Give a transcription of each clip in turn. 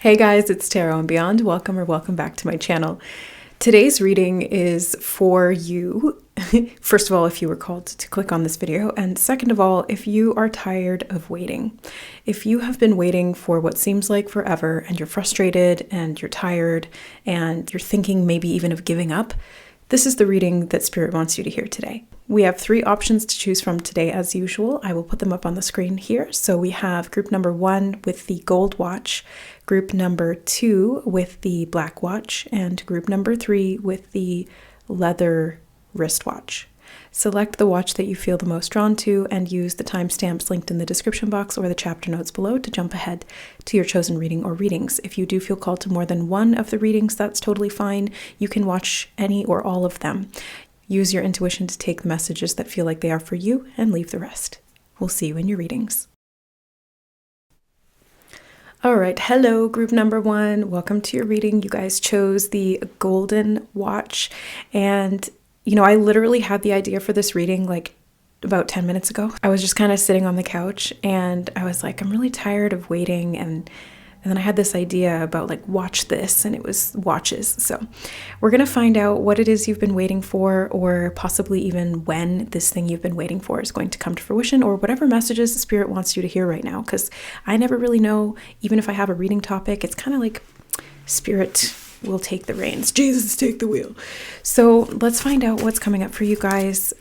Hey guys, it's Tarot and Beyond. Welcome back to my channel. Today's reading is for you. First of all, if you were called to click on this video, and second of all, if you are tired of waiting. If you have been waiting for what seems like forever and you're frustrated and you're tired and you're thinking maybe even of giving up, this is the reading that Spirit wants you to hear today. We have 3 options to choose from today as usual. I will put them up on the screen here. So we have group number 1 with the gold watch, group number 2 with the black watch, and group number 3 with the leather wristwatch. Select the watch that you feel the most drawn to and use the timestamps linked in the description box or the chapter notes below to jump ahead to your chosen reading or readings. If you do feel called to more than one of the readings, that's totally fine. You can watch any or all of them. Use your intuition to take the messages that feel like they are for you and leave the rest. We'll see you in your readings. All right, hello, group number 1. Welcome to your reading. You guys chose the golden watch, and I literally had the idea for this reading like about 10 minutes ago. I was just kind of sitting on the couch and I was like, I'm really tired of waiting. And then I had this idea about like, watch this, and it was watches. So we're going to find out what it is you've been waiting for, or possibly even when this thing you've been waiting for is going to come to fruition, or whatever messages the Spirit wants you to hear right now. Because I never really know, even if I have a reading topic, it's kind of like Spirit will take the reins. Jesus, take the wheel. So let's find out what's coming up for you guys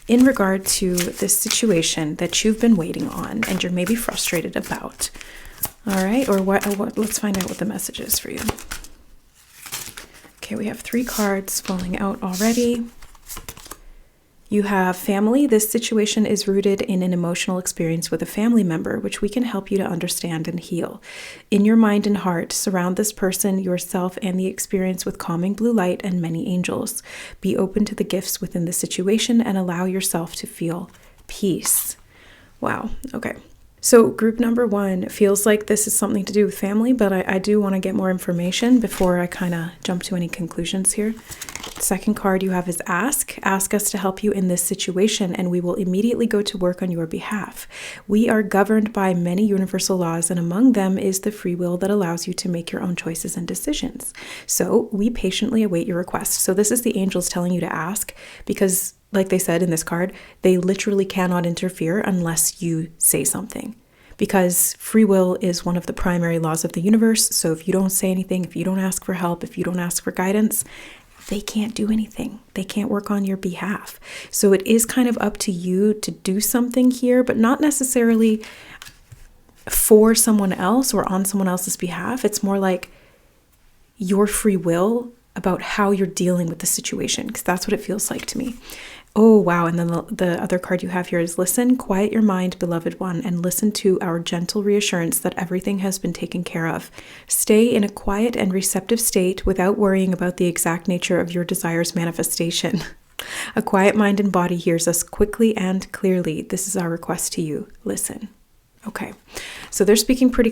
in regard to this situation that you've been waiting on and you're maybe frustrated about. All right, or what? Let's find out what the message is for you. Okay, we have 3 cards falling out already. You have family. This situation is rooted in an emotional experience with a family member, which we can help you to understand and heal. In your mind and heart, surround this person, yourself, and the experience with calming blue light and many angels. Be open to the gifts within the situation and allow yourself to feel peace. Wow. Okay. So group number 1 feels like this is something to do with family, but I do want to get more information before I kind of jump to any conclusions here. Second card you have is ask. Ask us to help you in this situation, and we will immediately go to work on your behalf. We are governed by many universal laws, and among them is the free will that allows you to make your own choices and decisions. So we patiently await your request. So this is the angels telling you to ask, because like they said in this card, they literally cannot interfere unless you say something. Because free will is one of the primary laws of the universe. So if you don't say anything, if you don't ask for help, if you don't ask for guidance, they can't do anything. They can't work on your behalf. So it is kind of up to you to do something here, but not necessarily for someone else or on someone else's behalf. It's more like your free will about how you're dealing with the situation, because that's what it feels like to me. Oh, wow. And then the other card you have here is listen, quiet your mind, beloved one, and listen to our gentle reassurance that everything has been taken care of. Stay in a quiet and receptive state without worrying about the exact nature of your desire's manifestation. A quiet mind and body hears us quickly and clearly. This is our request to you. Listen. Okay, so they're speaking pretty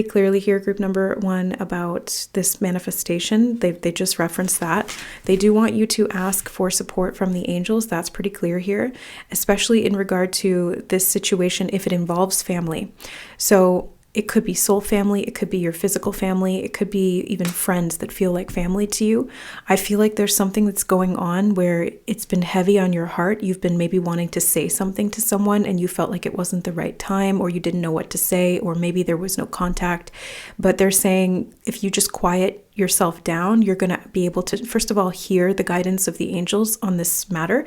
clearly here, group number 1, about this manifestation. They just referenced that. They do want you to ask for support from the angels. That's pretty clear here, especially in regard to this situation if it involves family. So it could be soul family, it could be your physical family, it could be even friends that feel like family to you. I feel like there's something that's going on where it's been heavy on your heart. You've been maybe wanting to say something to someone and you felt like it wasn't the right time, or you didn't know what to say, or maybe there was no contact. But they're saying if you just quiet yourself down, you're going to be able to, first of all, hear the guidance of the angels on this matter.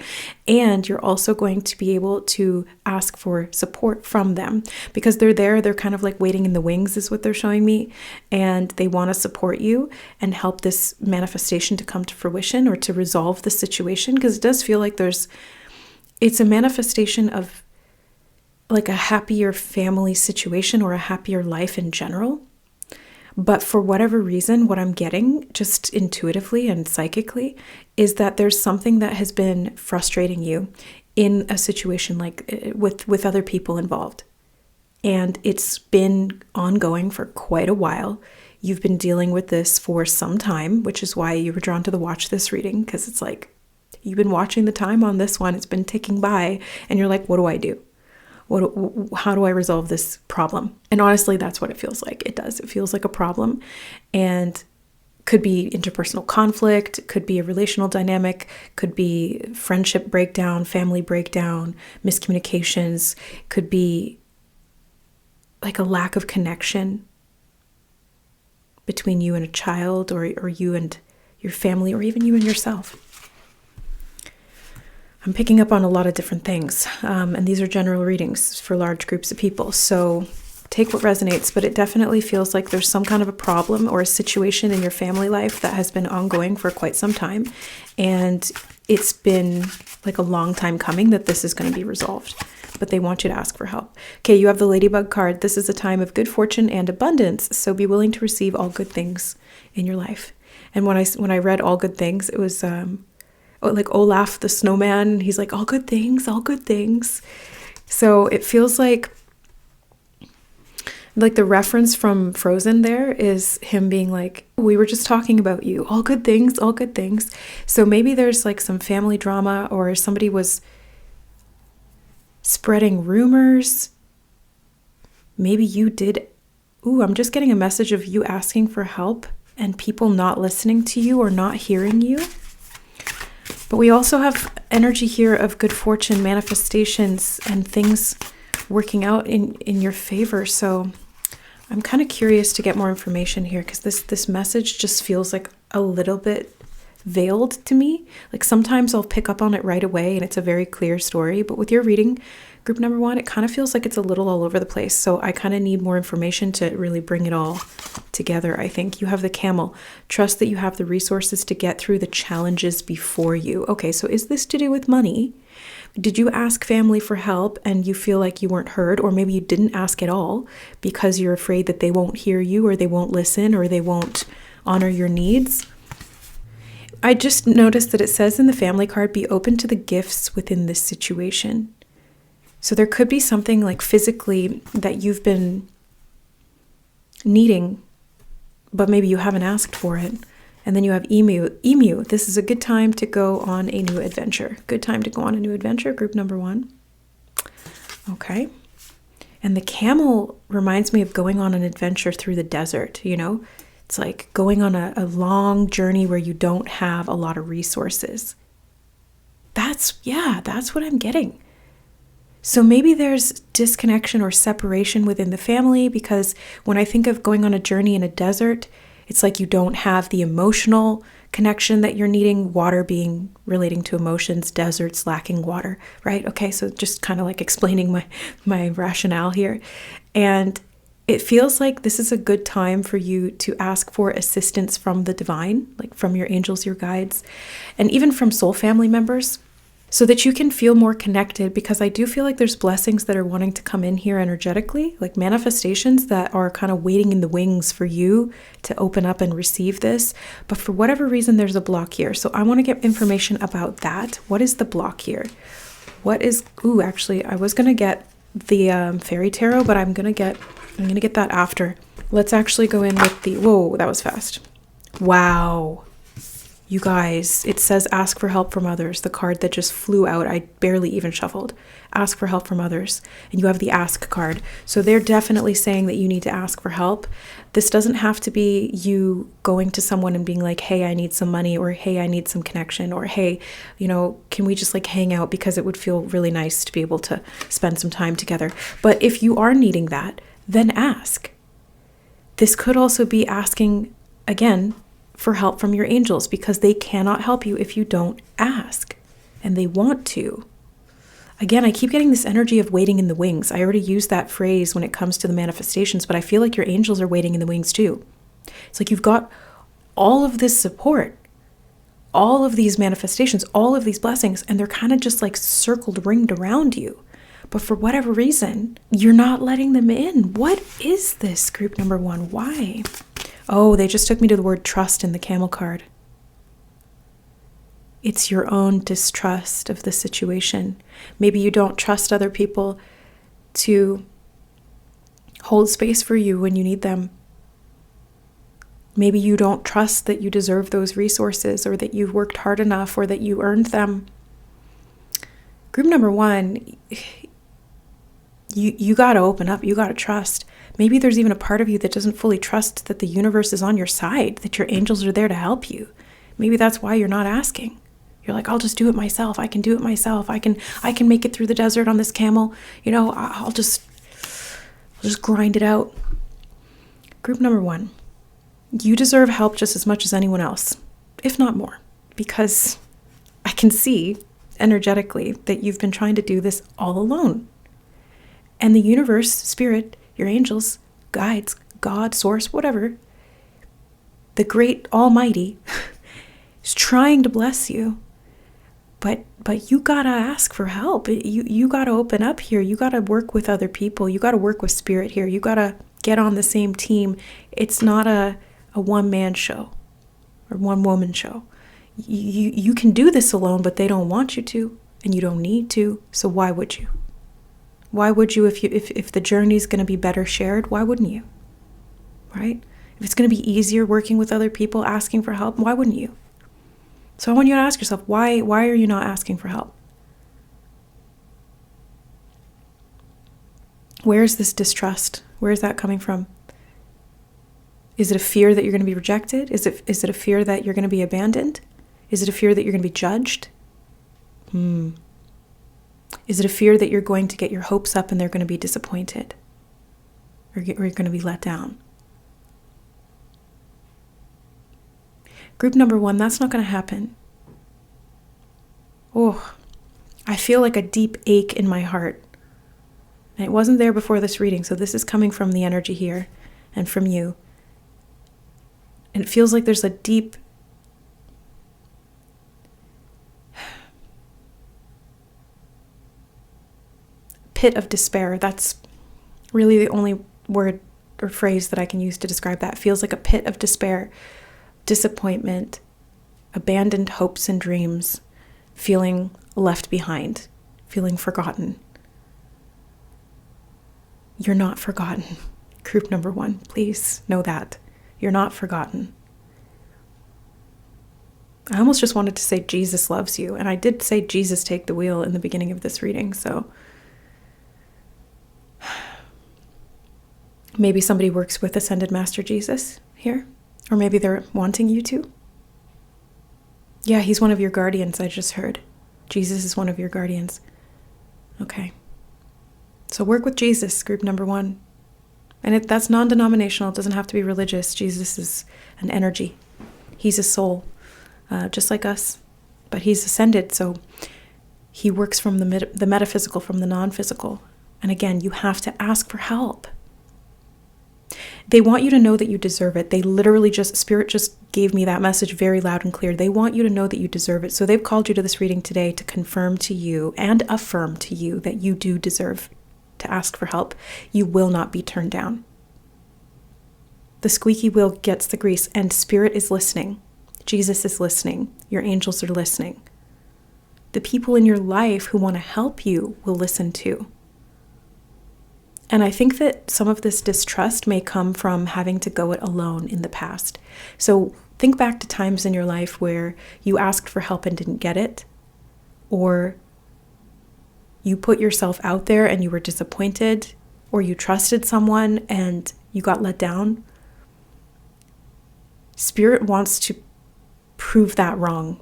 And you're also going to be able to ask for support from them, because they're kind of like waiting in the wings is what they're showing me. And they want to support you and help this manifestation to come to fruition or to resolve the situation. Because it does feel like it's a manifestation of like a happier family situation or a happier life in general. But for whatever reason, what I'm getting just intuitively and psychically is that there's something that has been frustrating you in a situation like with other people involved. And it's been ongoing for quite a while. You've been dealing with this for some time, which is why you were drawn to the watch this reading, because it's like you've been watching the time on this one. It's been ticking by and you're like, what do I do? How do I resolve this problem? And honestly, that's what it feels like. It does. It feels like a problem, and could be interpersonal conflict, could be a relational dynamic, could be friendship breakdown, family breakdown, miscommunications, could be like a lack of connection between you and a child, or you and your family, or even you and yourself. I'm picking up on a lot of different things, and these are general readings for large groups of people. So take what resonates, but it definitely feels like there's some kind of a problem or a situation in your family life that has been ongoing for quite some time. And it's been like a long time coming that this is going to be resolved, but they want you to ask for help. Okay, you have the Ladybug card. This is a time of good fortune and abundance. So be willing to receive all good things in your life. And when I read all good things, it was like Olaf the snowman. He's like, all good things, all good things. So it feels like the reference from Frozen there is him being like, we were just talking about you. All good things, all good things. So maybe there's like some family drama, or somebody was spreading rumors. Maybe you did. I'm just getting a message of you asking for help and people not listening to you or not hearing you. But we also have energy here of good fortune, manifestations, and things working out in your favor. So I'm kind of curious to get more information here, because this message just feels like a little bit veiled to me. Like sometimes I'll pick up on it right away and it's a very clear story, but with your reading, group number 1, it kind of feels like it's a little all over the place. So I kind of need more information to really bring it all together. I think you have the Camel. Trust that you have the resources to get through the challenges before you. Okay, so is this to do with money? Did you ask family for help and you feel like you weren't heard, or maybe you didn't ask at all because you're afraid that they won't hear you, or they won't listen, or they won't honor your needs? I just noticed that it says in the family card, be open to the gifts within this situation. So there could be something like physically that you've been needing, but maybe you haven't asked for it. And then you have Emu. Emu, this is a good time to go on a new adventure. Good time to go on a new adventure, group number 1. Okay. And the Camel reminds me of going on an adventure through the desert, you know? It's like going on a long journey where you don't have a lot of resources. That's what I'm getting. So maybe there's disconnection or separation within the family, because when I think of going on a journey in a desert, it's like you don't have the emotional connection that you're needing, water being relating to emotions, deserts lacking water, right? Okay, so just kind of like explaining my rationale here. And it feels like this is a good time for you to ask for assistance from the divine, like from your angels, your guides, and even from soul family members, so that you can feel more connected, because I do feel like there's blessings that are wanting to come in here energetically, like manifestations that are kind of waiting in the wings for you to open up and receive this. But for whatever reason, there's a block here. So I want to get information about that. What is the block here? Actually, I was going to get the fairy tarot, but I'm going to get that after. Let's actually go in with whoa, that was fast. Wow. You guys, it says ask for help from others. The card that just flew out, I barely even shuffled. Ask for help from others. And you have the ask card. So they're definitely saying that you need to ask for help. This doesn't have to be you going to someone and being like, hey, I need some money, or hey, I need some connection, or hey, can we just like hang out, because it would feel really nice to be able to spend some time together. But if you are needing that, then ask. This could also be asking, again, for help from your angels, because they cannot help you if you don't ask, and they want to. Again, I keep getting this energy of waiting in the wings. I already used that phrase when it comes to the manifestations, but I feel like your angels are waiting in the wings too. It's like you've got all of this support, all of these manifestations, all of these blessings, and they're kind of just like circled, ringed around you. But for whatever reason, you're not letting them in. What is this, group number 1? Why? Oh, they just took me to the word trust in the Camel card. It's your own distrust of the situation. Maybe you don't trust other people to hold space for you when you need them. Maybe you don't trust that you deserve those resources, or that you've worked hard enough, or that you earned them. Group number 1, You got to open up. You got to trust. Maybe there's even a part of you that doesn't fully trust that the universe is on your side, that your angels are there to help you. Maybe that's why you're not asking. You're like, I'll just do it myself. I can do it myself. I can make it through the desert on this camel. I'll just grind it out. Group number 1. You deserve help just as much as anyone else, if not more, because I can see energetically that you've been trying to do this all alone. And the universe, spirit, your angels, guides, God, source, whatever, the great almighty is trying to bless you. But you gotta ask for help. You gotta open up here. You gotta work with other people. You gotta work with spirit here. You gotta get on the same team. It's not a one-man show or one-woman show. You can do this alone, but they don't want you to, and you don't need to. So why would you? Why would you if the journey's going to be better shared? Why wouldn't you? Right? If it's going to be easier working with other people, asking for help, why wouldn't you? So I want you to ask yourself, why are you not asking for help? Where is this distrust? Where is that coming from? Is it a fear that you're going to be rejected? Is it a fear that you're going to be abandoned? Is it a fear that you're going to be judged? Is it a fear that you're going to get your hopes up and they're going to be disappointed? Or you're going to be let down? Group number 1, that's not going to happen. Oh, I feel like a deep ache in my heart. And it wasn't there before this reading, so this is coming from the energy here and from you. And it feels like there's a deep pit of despair. That's really the only word or phrase that I can use to describe that. It feels like a pit of despair, disappointment, abandoned hopes and dreams, feeling left behind, feeling forgotten. You're not forgotten. Group number 1, please know that. You're not forgotten. I almost just wanted to say Jesus loves you. And I did say Jesus take the wheel in the beginning of this reading. So maybe somebody works with Ascended Master Jesus here. Or maybe they're wanting you to. Yeah, he's one of your guardians, I just heard. Jesus is one of your guardians. Okay. So work with Jesus, group number 1. And that's non-denominational. It doesn't have to be religious. Jesus is an energy. He's a soul, just like us. But he's ascended, so he works from the metaphysical, from the non-physical. And again, you have to ask for help. They want you to know that you deserve it. They literally Spirit just gave me that message very loud and clear. They want you to know that you deserve it. So they've called you to this reading today to confirm to you and affirm to you that you do deserve to ask for help. You will not be turned down. The squeaky wheel gets the grease, and Spirit is listening. Jesus is listening. Your angels are listening. The people in your life who want to help you will listen too. And I think that some of this distrust may come from having to go it alone in the past. So think back to times in your life where you asked for help and didn't get it, or you put yourself out there and you were disappointed, or you trusted someone and you got let down. Spirit wants to prove that wrong.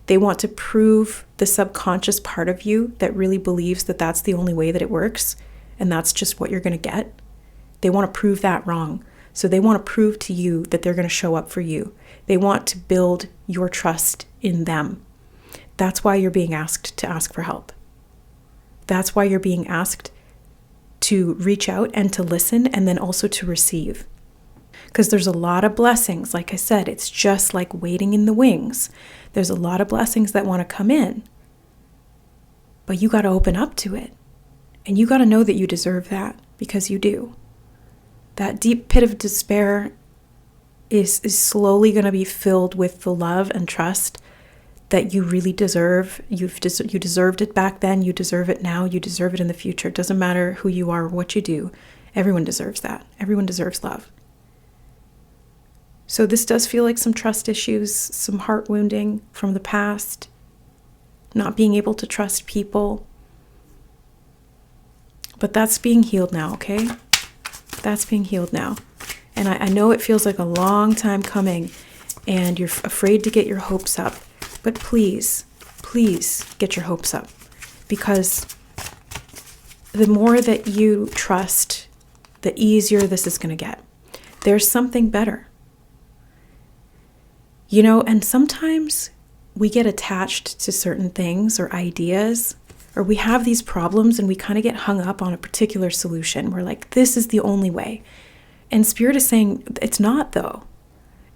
They want to prove the subconscious part of you that really believes that that's the only way that it works. And that's just what you're going to get. They want to prove that wrong. So they want to prove to you that they're going to show up for you. They want to build your trust in them. That's why you're being asked to ask for help. That's why you're being asked to reach out and to listen, and then also to receive. Because there's a lot of blessings. Like I said, it's just like waiting in the wings. There's a lot of blessings that want to come in. But you got to open up to it. And you got to know that you deserve that, because you do. That deep pit of despair is slowly going to be filled with the love and trust that you really deserve. You deserved it back then. You deserve it now. You deserve it in the future. It doesn't matter who you are or what you do. Everyone deserves that. Everyone deserves love. So this does feel like some trust issues, some heart wounding from the past, not being able to trust people. But that's being healed now, okay? That's being healed now. And I know it feels like a long time coming and you're afraid to get your hopes up. But please, please get your hopes up. Because the more that you trust, the easier this is going to get. There's something better. You know, and sometimes we get attached to certain things or ideas, or we have these problems and we kind of get hung up on a particular solution. We're like, this is the only way. And Spirit is saying, it's not though.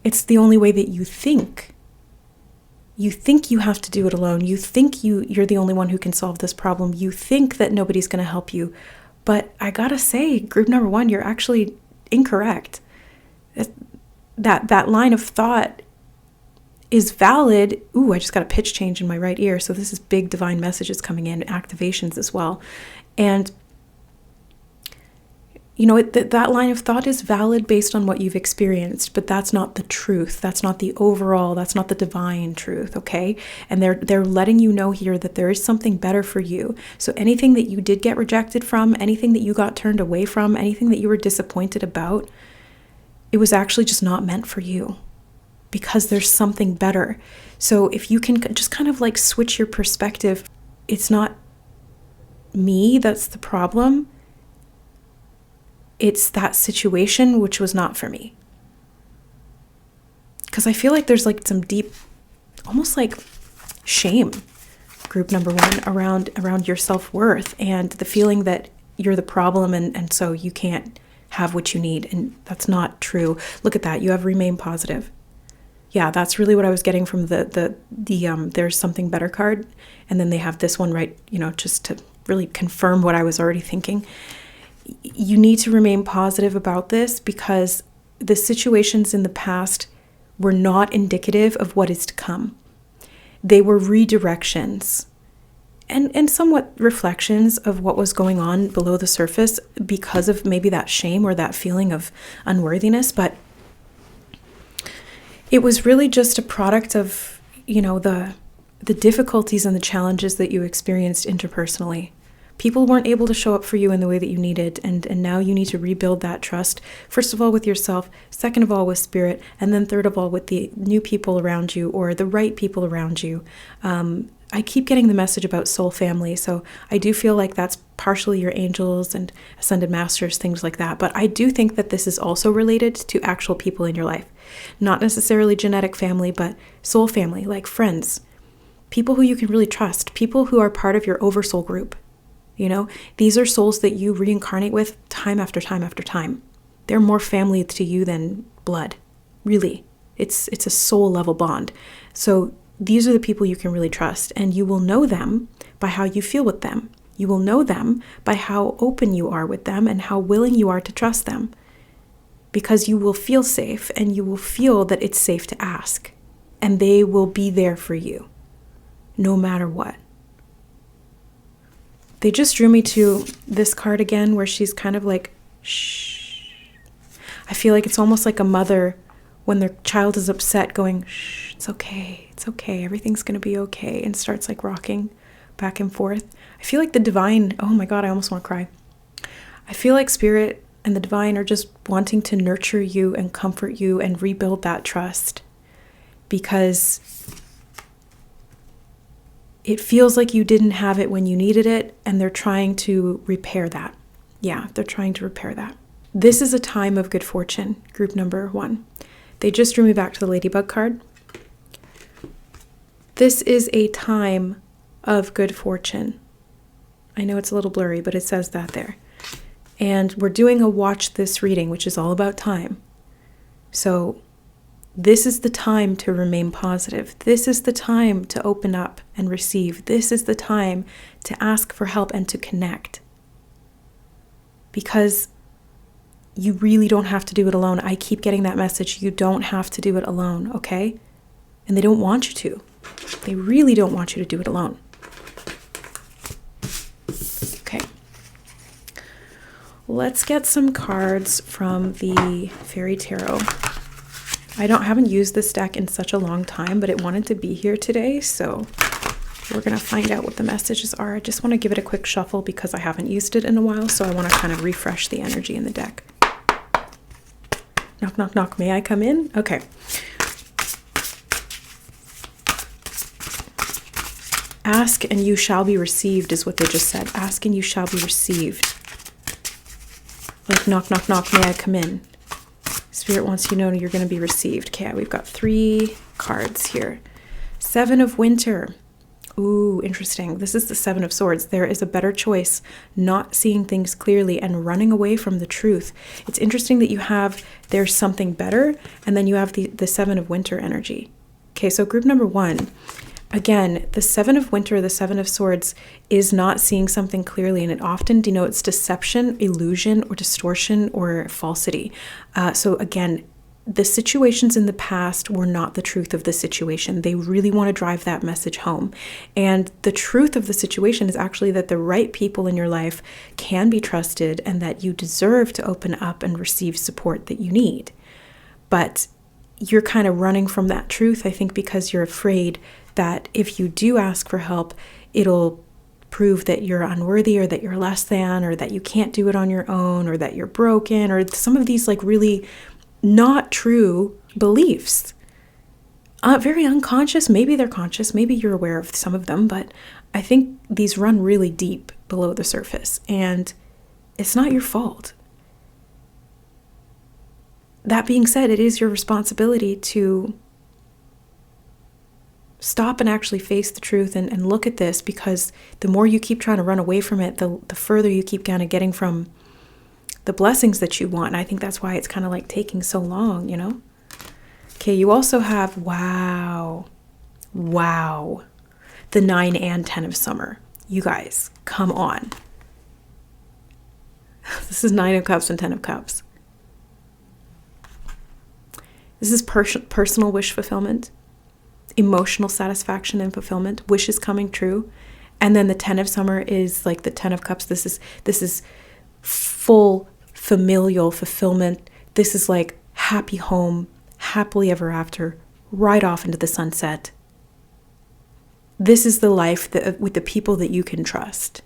It's the only way that you think. You think you have to do it alone. You think you're the only one who can solve this problem. You think that nobody's going to help you. But I gotta say, group number 1, you're actually incorrect. That line of thought is valid. Ooh, I just got a pitch change in my right ear. So this is big divine messages coming in, activations as well. And you know, that line of thought is valid based on what you've experienced, but that's not the truth. That's not the overall, that's not the divine truth, okay? And they're letting you know here that there is something better for you. So anything that you did get rejected from, anything that you got turned away from, anything that you were disappointed about, it was actually just not meant for you because there's something better. So if you can just kind of like switch your perspective, it's not me that's the problem. It's that situation which was not for me. Because I feel like there's like some deep, almost like shame, group number 1, around your self-worth and the feeling that you're the problem and so you can't have what you need. And that's not true. Look at that. You have remain positive. Yeah, that's really what I was getting from the there's something better card. And then they have this one, right, you know, just to really confirm what I was already thinking. You need to remain positive about this because the situations in the past were not indicative of what is to come. They were redirections and somewhat reflections of what was going on below the surface because of maybe that shame or that feeling of unworthiness. But it was really just a product of, you know, the difficulties and the challenges that you experienced interpersonally. People weren't able to show up for you in the way that you needed, and now you need to rebuild that trust, first of all with yourself, second of all with Spirit, and then third of all with the new people around you or the right people around you. I keep getting the message about soul family, so I do feel like that's partially your angels and ascended masters, things like that, but I do think that this is also related to actual people in your life. Not necessarily genetic family, but soul family, like friends, people who you can really trust, people who are part of your oversoul group. You know, these are souls that you reincarnate with time after time after time. They're more family to you than blood, really. It's a soul level bond. So these are the people you can really trust, and you will know them by how you feel with them. You will know them by how open you are with them and how willing you are to trust them, because you will feel safe and you will feel that it's safe to ask, and they will be there for you no matter what. They just drew me to this card again where she's kind of like, shh. I feel like it's almost like a mother when their child is upset going, shh, it's okay, everything's going to be okay, and starts like rocking back and forth. I feel like the divine, oh my God, I almost want to cry. I feel like Spirit and the divine are just wanting to nurture you and comfort you and rebuild that trust, because it feels like you didn't have it when you needed it, and they're trying to repair that. Yeah, they're trying to repair that. This is a time of good fortune, group number 1. They just drew me back to the Ladybug card. This is a time of good fortune. I know it's a little blurry, but it says that there. And we're doing a watch this reading, which is all about time. So this is the time to remain positive. This is the time to open up and receive. This is the time to ask for help and to connect. Because you really don't have to do it alone. I keep getting that message. You don't have to do it alone, okay? And they don't want you to. They really don't want you to do it alone. Okay. Let's get some cards from the Fairy Tarot. I haven't used this deck in such a long time, but it wanted to be here today, so We're going to find out what the messages are. I just want to give it a quick shuffle because I haven't used it in a while, so I want to kind of refresh the energy in the deck. Knock, knock, knock. May I come in? Okay. Ask and you shall be received is what they just said. Ask and you shall be received. Like knock, knock, knock. May I come in? Spirit wants you to know you're going to be received. Okay, we've got 3 cards here. 7 of Winter. Ooh, interesting. This is the 7 of Swords. There is a better choice, not seeing things clearly and running away from the truth. It's interesting that you have there's something better, and then you have the 7 of Winter energy. Okay, so group number 1. Again, the 7 of Winter, the 7 of Swords, is not seeing something clearly, and it often denotes deception, illusion, or distortion, or falsity. So again, the situations in the past were not the truth of the situation. They really want to drive that message home. And the truth of the situation is actually that the right people in your life can be trusted and that you deserve to open up and receive support that you need. But you're kind of running from that truth, I think, because you're afraid that if you do ask for help, it'll prove that you're unworthy or that you're less than or that you can't do it on your own or that you're broken or some of these like really not true beliefs. Very unconscious. Maybe they're conscious. Maybe you're aware of some of them, but I think these run really deep below the surface and it's not your fault. That being said, it is your responsibility to stop and actually face the truth and look at this, because the more you keep trying to run away from it, the further you keep kind of getting from the blessings that you want. And I think that's why it's kind of like taking so long, you know? Okay, you also have, wow, the 9 and 10 of Summer. You guys, come on. This is 9 of Cups and 10 of Cups. This is personal wish fulfillment, emotional satisfaction and fulfillment, wishes coming true. And then the 10 of Summer is like the 10 of Cups. This is full familial fulfillment. This is like happy home, happily ever after, right off into the sunset. This is the life that, with the people that you can trust.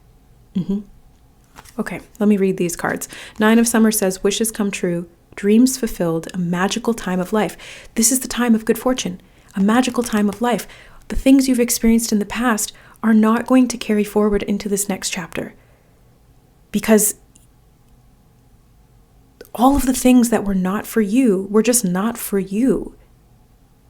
Okay, let me read these cards. 9 of Summer says, wishes come true, dreams fulfilled, a magical time of life. This is the time of good fortune, a magical time of life. The things you've experienced in the past are not going to carry forward into this next chapter, because all of the things that were not for you were just not for you.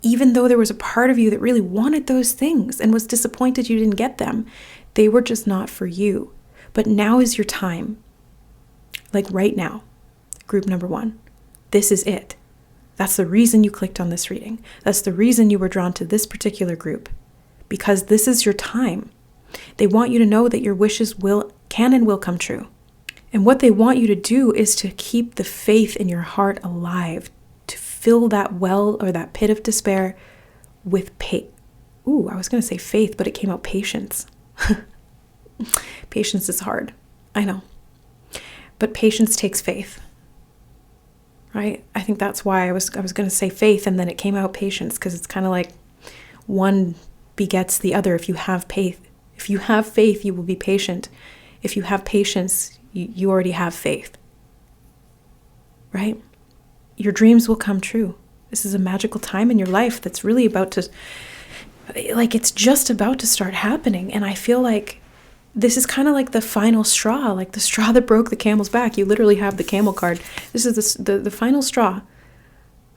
Even though there was a part of you that really wanted those things and was disappointed you didn't get them, they were just not for you. But now is your time. Like right now, group number 1. This is it. That's the reason you clicked on this reading. That's the reason you were drawn to this particular group, because this is your time. They want you to know that your wishes can and will come true. And what they want you to do is to keep the faith in your heart alive, to fill that well or that pit of despair with I was going to say faith, but it came out patience. Patience is hard. I know. But patience takes faith. Right? I think that's why I was going to say faith and then it came out patience, because it's kind of like one begets the other. If you have faith, you will be patient. If you have patience, you already have faith. Right? Your dreams will come true. This is a magical time in your life that's really about to, like, it's just about to start happening. And I feel like this is kind of like the final straw, like the straw that broke the camel's back. You literally have the camel card. This is the final straw,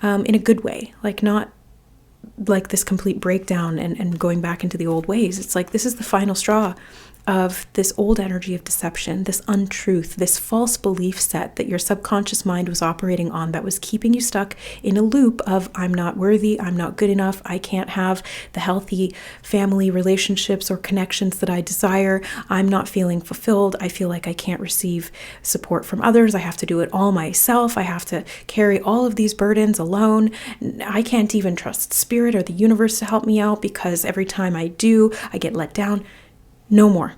in a good way, like not like this complete breakdown and going back into the old ways. It's like this is the final straw of this old energy of deception, this untruth, this false belief set that your subconscious mind was operating on that was keeping you stuck in a loop of I'm not worthy, I'm not good enough, I can't have the healthy family relationships or connections that I desire, I'm not feeling fulfilled, I feel like I can't receive support from others, I have to do it all myself, I have to carry all of these burdens alone, I can't even trust spirit or the universe to help me out because every time I do, I get let down. No more.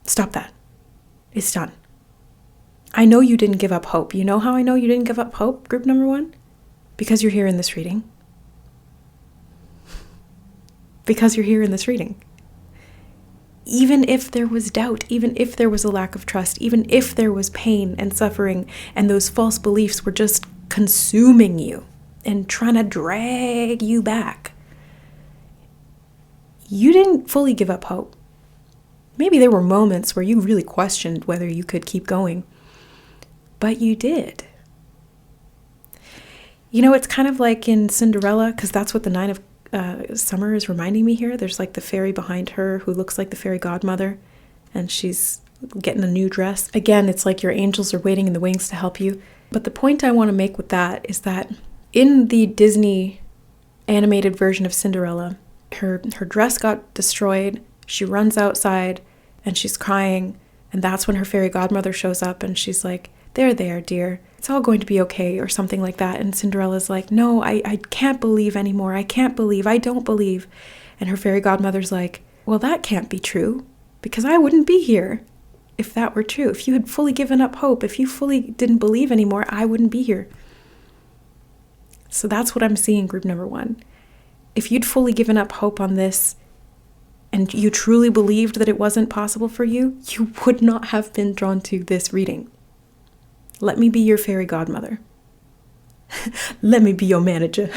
Stop that. It's done. I know you didn't give up hope. You know how I know you didn't give up hope, group number 1? Because you're here in this reading. Because you're here in this reading. Even if there was doubt, even if there was a lack of trust, even if there was pain and suffering, and those false beliefs were just consuming you and trying to drag you back, you didn't fully give up hope. Maybe there were moments where you really questioned whether you could keep going, but you did. You know, it's kind of like in Cinderella, because that's what the Nine of Summer is reminding me here. There's like the fairy behind her who looks like the fairy godmother, and she's getting a new dress. Again, it's like your angels are waiting in the wings to help you. But the point I want to make with that is that in the Disney animated version of Cinderella, her dress got destroyed. She runs outside and she's crying, and that's when her fairy godmother shows up and she's like, there, dear. It's all going to be okay, or something like that. And Cinderella's like, no, I can't believe anymore. I can't believe. I don't believe. And her fairy godmother's like, well, that can't be true, because I wouldn't be here if that were true. If you had fully given up hope, if you fully didn't believe anymore, I wouldn't be here. So that's what I'm seeing, group number 1. If you'd fully given up hope on this, and you truly believed that it wasn't possible for you, you would not have been drawn to this reading. Let me be your fairy godmother. Let me be your manager.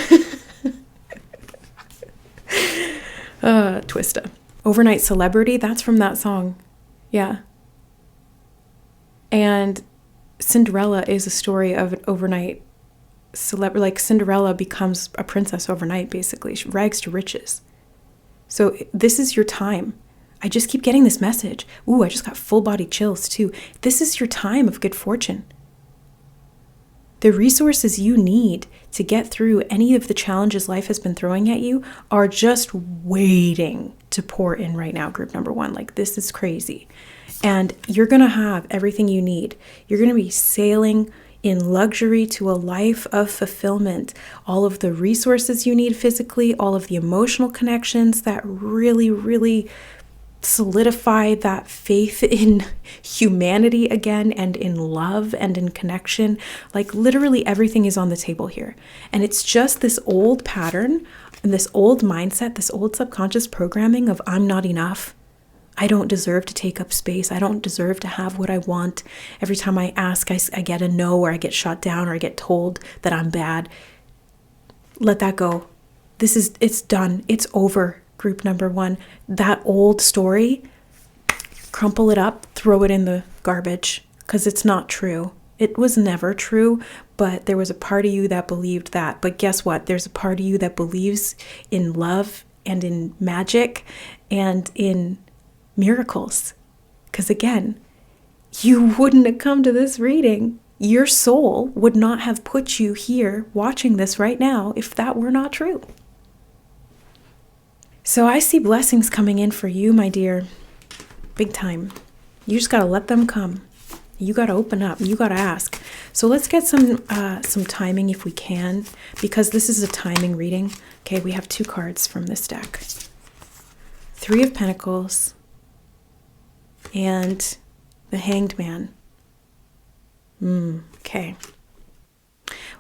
Twista. Overnight celebrity, that's from that song. Yeah. And Cinderella is a story of an overnight celebrity. Like Cinderella becomes a princess overnight, basically. She rags to riches. So this is your time. I just keep getting this message. Ooh, I just got full body chills too. This is your time of good fortune. The resources you need to get through any of the challenges life has been throwing at you are just waiting to pour in right now, group number 1. Like, this is crazy. And you're going to have everything you need. You're going to be sailing in luxury to a life of fulfillment. All of the resources you need physically, all of the emotional connections that really, really solidify that faith in humanity again, and in love and in connection. Like, literally everything is on the table here. And it's just this old pattern and this old mindset, this old subconscious programming of I'm not enough. I don't deserve to take up space. I don't deserve to have what I want. Every time I ask, I get a no, or I get shot down, or I get told that I'm bad. Let that go. It's done. It's over. Group number 1, that old story, crumple it up, throw it in the garbage, because it's not true. It was never true, but there was a part of you that believed that. But guess what? There's a part of you that believes in love and in magic and in miracles. Because again, you wouldn't have come to this reading. Your soul would not have put you here watching this right now if that were not true. So I see blessings coming in for you, my dear, big time. You just got to let them come. You got to open up. You got to ask. So let's get some timing if we can, because this is a timing reading. Okay, we have 2 cards from this deck. 3 of Pentacles and the Hanged Man. Okay.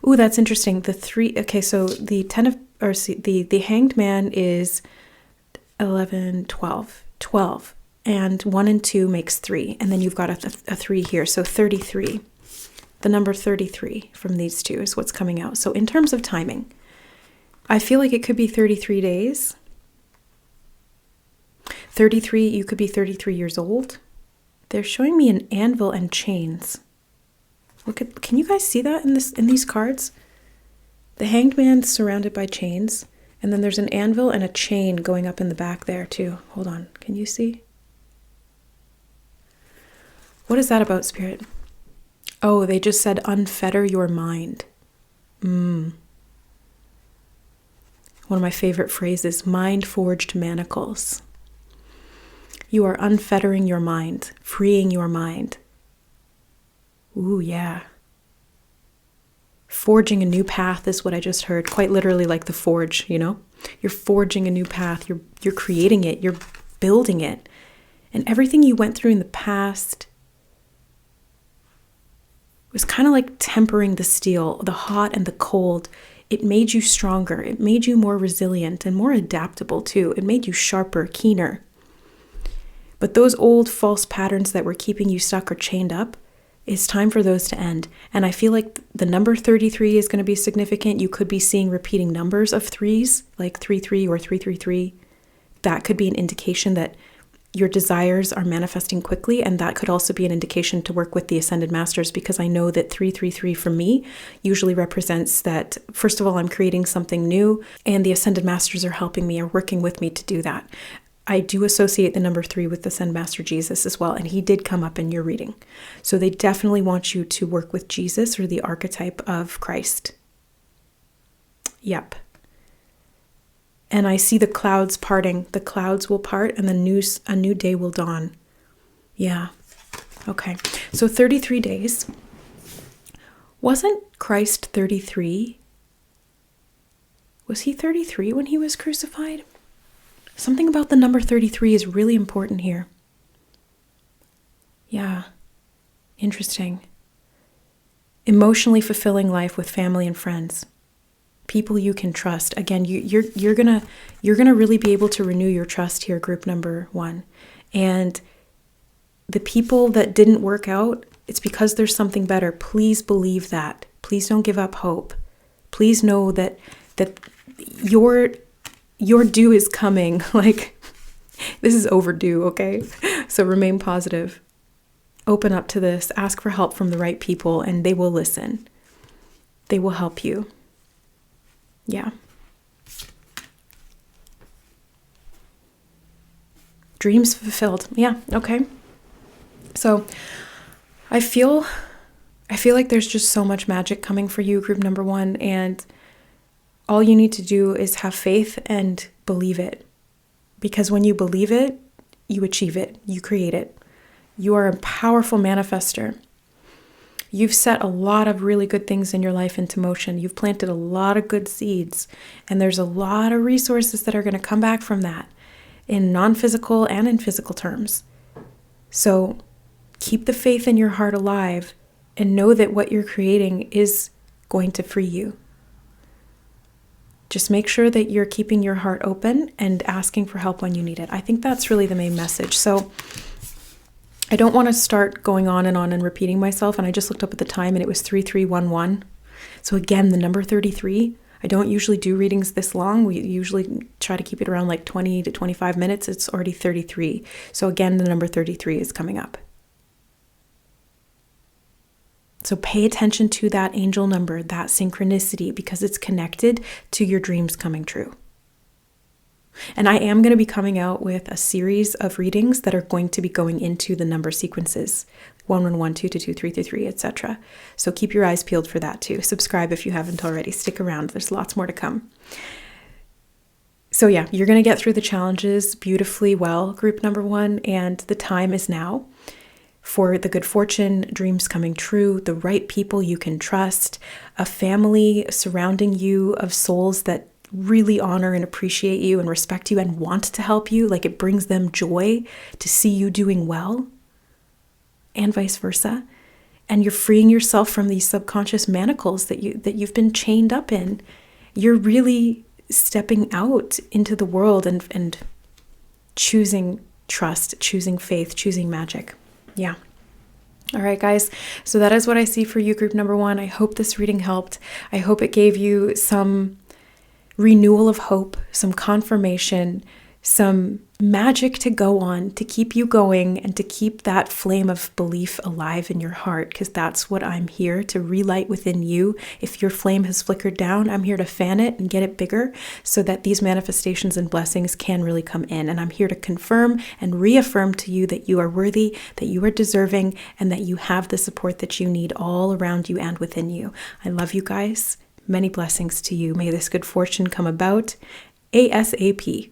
Ooh, that's interesting. Okay, so the the Hanged Man is 11, 12, and 1 and 2 makes 3, and then you've got a 3 here, so 33. The number 33 from these 2 is what's coming out. So in terms of timing, I feel like it could be 33 days. 33, you could be 33 years old. They're showing me an anvil and chains. Can you guys see that in these cards? The Hanged Man's surrounded by chains. And then there's an anvil and a chain going up in the back there too. Hold on. Can you see? What is that about, Spirit? Oh, they just said unfetter your mind. One of my favorite phrases, mind-forged manacles. You are unfettering your mind, freeing your mind. Ooh, yeah. Forging a new path is what I just heard. Quite literally, like the forge, you know? You're forging a new path. You're creating it. You're building it. And everything you went through in the past was kind of like tempering the steel, the hot and the cold. It made you stronger. It made you more resilient and more adaptable too. It made you sharper, keener. But those old false patterns that were keeping you stuck or chained up, it's time for those to end. And I feel like the number 33 is going to be significant. You could be seeing repeating numbers of threes, like 33 or 333. That could be an indication that your desires are manifesting quickly, and that could also be an indication to work with the Ascended Masters, because I know that 333 for me usually represents that, first of all, I'm creating something new, and the Ascended Masters are helping me or working with me to do that. I do associate the number 3 with the Ascended Master Jesus as well, and he did come up in your reading. So they definitely want you to work with Jesus, or the archetype of Christ. Yep. And I see the clouds parting. The clouds will part and a new day will dawn. Yeah. Okay. So 33 days. Wasn't Christ 33? Was he 33 when he was crucified? Something about the number 33 is really important here. Yeah. Interesting. Emotionally fulfilling life with family and friends. People you can trust. Again, you're gonna really be able to renew your trust here, group number 1. And the people that didn't work out, it's because there's something better. Please believe that. Please don't give up hope. Please know that your due is coming. Like, this is overdue, okay? So remain positive. Open up to this. Ask for help from the right people, and they will listen. They will help you. Yeah. Dreams fulfilled. Yeah, okay. So I feel like there's just so much magic coming for you, group number 1, and all you need to do is have faith and believe it. Because when you believe it, you achieve it, you create it. You are a powerful manifester. You've set a lot of really good things in your life into motion. You've planted a lot of good seeds, and there's a lot of resources that are going to come back from that in non-physical and in physical terms. So keep the faith in your heart alive and know that what you're creating is going to free you. Just make sure that you're keeping your heart open and asking for help when you need it. I think that's really the main message. So I don't want to start going on and repeating myself. And I just looked up at the time and it was 3311. So again, the number 33, I don't usually do readings this long. We usually try to keep it around like 20 to 25 minutes. It's already 33. So again, the number 33 is coming up. So pay attention to that angel number, that synchronicity, because it's connected to your dreams coming true. And I am going to be coming out with a series of readings that are going to be going into the number sequences, 111, 222, 333, etc. So keep your eyes peeled for that too. Subscribe if you haven't already. Stick around. There's lots more to come. So yeah, you're going to get through the challenges beautifully well, group number 1, and the time is now for the good fortune, dreams coming true, the right people you can trust, a family surrounding you of souls that really honor and appreciate you and respect you and want to help you. Like, it brings them joy to see you doing well, and vice versa. And you're freeing yourself from these subconscious manacles that you've been chained up in. You're really stepping out into the world and choosing trust, choosing faith, choosing magic. Yeah. All right, guys. So that is what I see for you, group number 1. I hope this reading helped. I hope it gave you some renewal of hope, some confirmation, some magic to go on, to keep you going and to keep that flame of belief alive in your heart, because that's what I'm here to relight within you. If your flame has flickered down, I'm here to fan it and get it bigger so that these manifestations and blessings can really come in. And I'm here to confirm and reaffirm to you that you are worthy, that you are deserving, and that you have the support that you need all around you and within you. I love you guys. Many blessings to you. May this good fortune come about ASAP.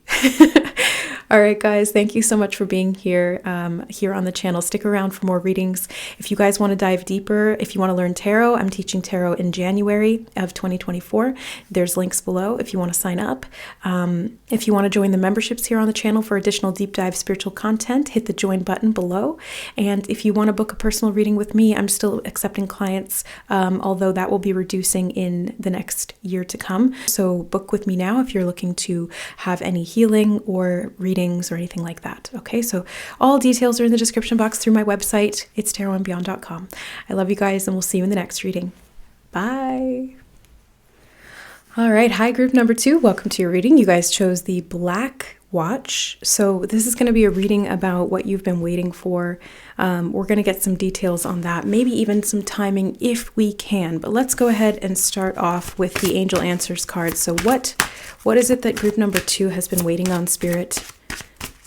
All right, guys, thank you so much for being here on the channel. Stick around for more readings. If you guys want to dive deeper, if you want to learn tarot, I'm teaching tarot in January of 2024. There's links below if you want to sign up. If you want to join the memberships here on the channel for additional deep dive spiritual content, hit the join button below. And if you want to book a personal reading with me, I'm still accepting clients, although that will be reducing in the next year to come. So book with me now if you're looking to have any healing or reading readings or anything like that. Okay, so all details are in the description box through my website. It's tarotandbeyond.com. I love you guys, and we'll see you in the next reading. Bye. All right, hi group number 2. Welcome to your reading. You guys chose the Black Watch. So this is going to be a reading about what you've been waiting for. We're going to get some details on that, maybe even some timing if we can. But let's go ahead and start off with the Angel Answers card. So what is it that group number 2 has been waiting on, Spirit?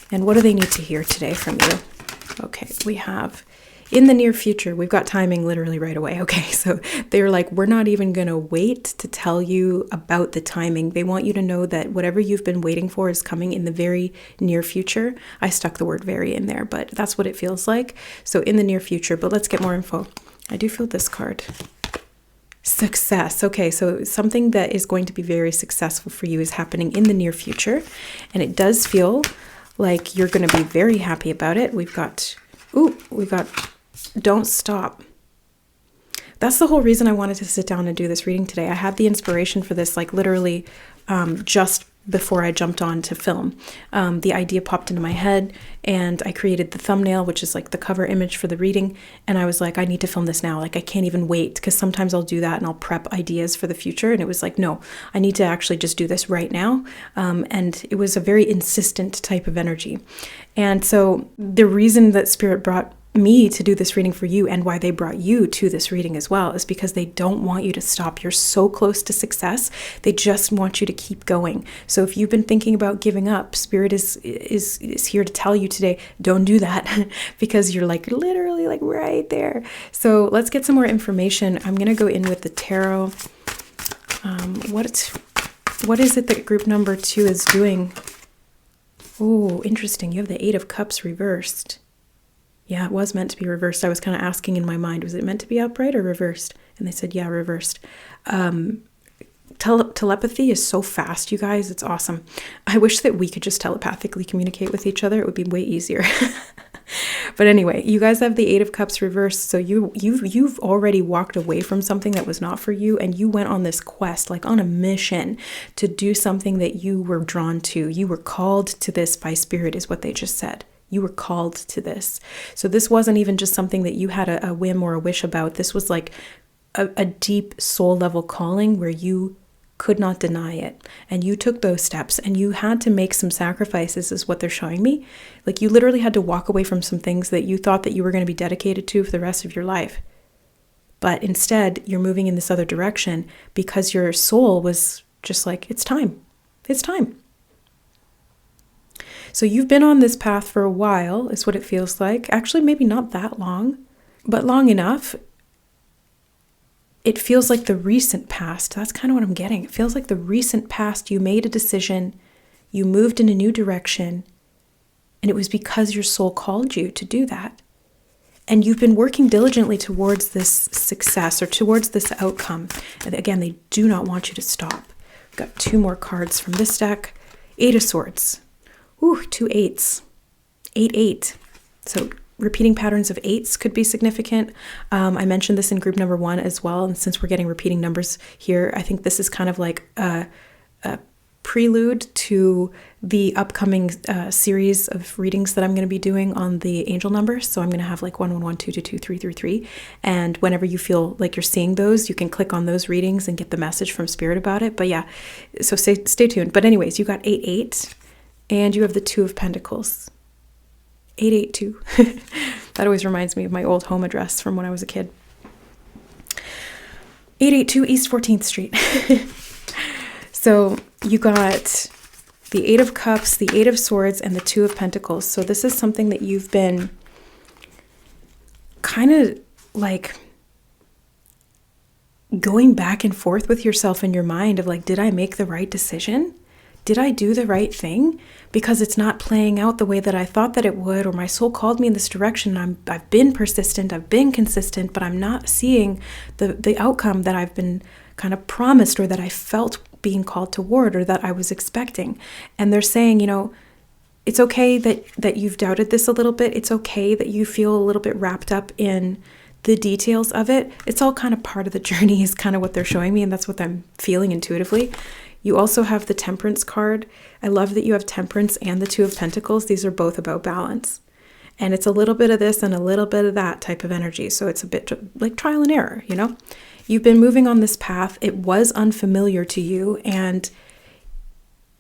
And what do they need to hear today from you? Okay, we have in the near future. We've got timing literally right away. Okay, so they're like, we're not even going to wait to tell you about the timing. They want you to know that whatever you've been waiting for is coming in the very near future. I stuck the word very in there, but that's what it feels like. So in the near future, but let's get more info. I do feel this card. Success. Okay, so something that is going to be very successful for you is happening in the near future. And it does feel like you're going to be very happy about it. We've got don't stop. That's the whole reason I wanted to sit down and do this reading today. I had the inspiration for this like literally just before I jumped on to film. The idea popped into my head and I created the thumbnail, which is like the cover image for the reading. And I was like, I need to film this now. Like I can't even wait, because sometimes I'll do that and I'll prep ideas for the future. And it was like, no, I need to actually just do this right now. And it was a very insistent type of energy. And so the reason that Spirit brought me to do this reading for you, and why they brought you to this reading as well, is because they don't want you to stop. You're so close to success. They just want you to keep going. So if you've been thinking about giving up, Spirit is here to tell you today, don't do that, because you're like literally like right there. So let's get some more information. I'm going to go in with the tarot. What is it that group number 2 is doing? Oh, interesting. You have the 8 of Cups reversed. Yeah, it was meant to be reversed. I was kind of asking in my mind, was it meant to be upright or reversed? And they said, yeah, reversed. Telepathy is so fast, you guys. It's awesome. I wish that we could just telepathically communicate with each other. It would be way easier. But anyway, you guys have the 8 of Cups reversed. So you've already walked away from something that was not for you, and you went on this quest, like on a mission to do something that you were drawn to. You were called to this by Spirit, is what they just said. You were called to this. So this wasn't even just something that you had a whim or a wish about. This was like a deep soul level calling where you could not deny it. And you took those steps, and you had to make some sacrifices, is what they're showing me. Like you literally had to walk away from some things that you thought that you were going to be dedicated to for the rest of your life. But instead, you're moving in this other direction because your soul was just like, it's time. It's time. So you've been on this path for a while, is what it feels like. Actually, maybe not that long, but long enough. It feels like the recent past. That's kind of what I'm getting. It feels like the recent past. You made a decision, you moved in a new direction, and it was because your soul called you to do that. And you've been working diligently towards this success or towards this outcome. And again, they do not want you to stop. We've got 2 more cards from this deck. 8 of Swords. Ooh, 2 8s. 8, 8. So repeating patterns of 8s could be significant. I mentioned this in group number 1 as well. And since we're getting repeating numbers here, I think this is kind of like a prelude to the upcoming series of readings that I'm going to be doing on the angel numbers. So I'm going to have like 1 1 1 2 2 2 3 3 3. And whenever you feel like you're seeing those, you can click on those readings and get the message from Spirit about it. But yeah, so stay tuned. But anyways, you got 8 8. And you have the 2 of Pentacles. 882. That always reminds me of my old home address from when I was a kid. 882 East 14th Street. So you got the 8 of Cups, the 8 of Swords, and the 2 of Pentacles. So this is something that you've been kind of like going back and forth with yourself in your mind of like, did I make the right decision? Did I do the right thing? Because it's not playing out the way that I thought that it would, or my soul called me in this direction. I've been persistent, I've been consistent, but I'm not seeing the outcome that I've been kind of promised, or that I felt being called toward, or that I was expecting. And they're saying, you know, it's okay that you've doubted this a little bit. It's okay that you feel a little bit wrapped up in the details of it. It's all kind of part of the journey, is kind of what they're showing me, and that's what I'm feeling intuitively. You also have the Temperance card. I love that you have Temperance and the Two of Pentacles. These are both about balance. And it's a little bit of this and a little bit of that type of energy. So it's a bit like trial and error, you know? You've been moving on this path. It was unfamiliar to you and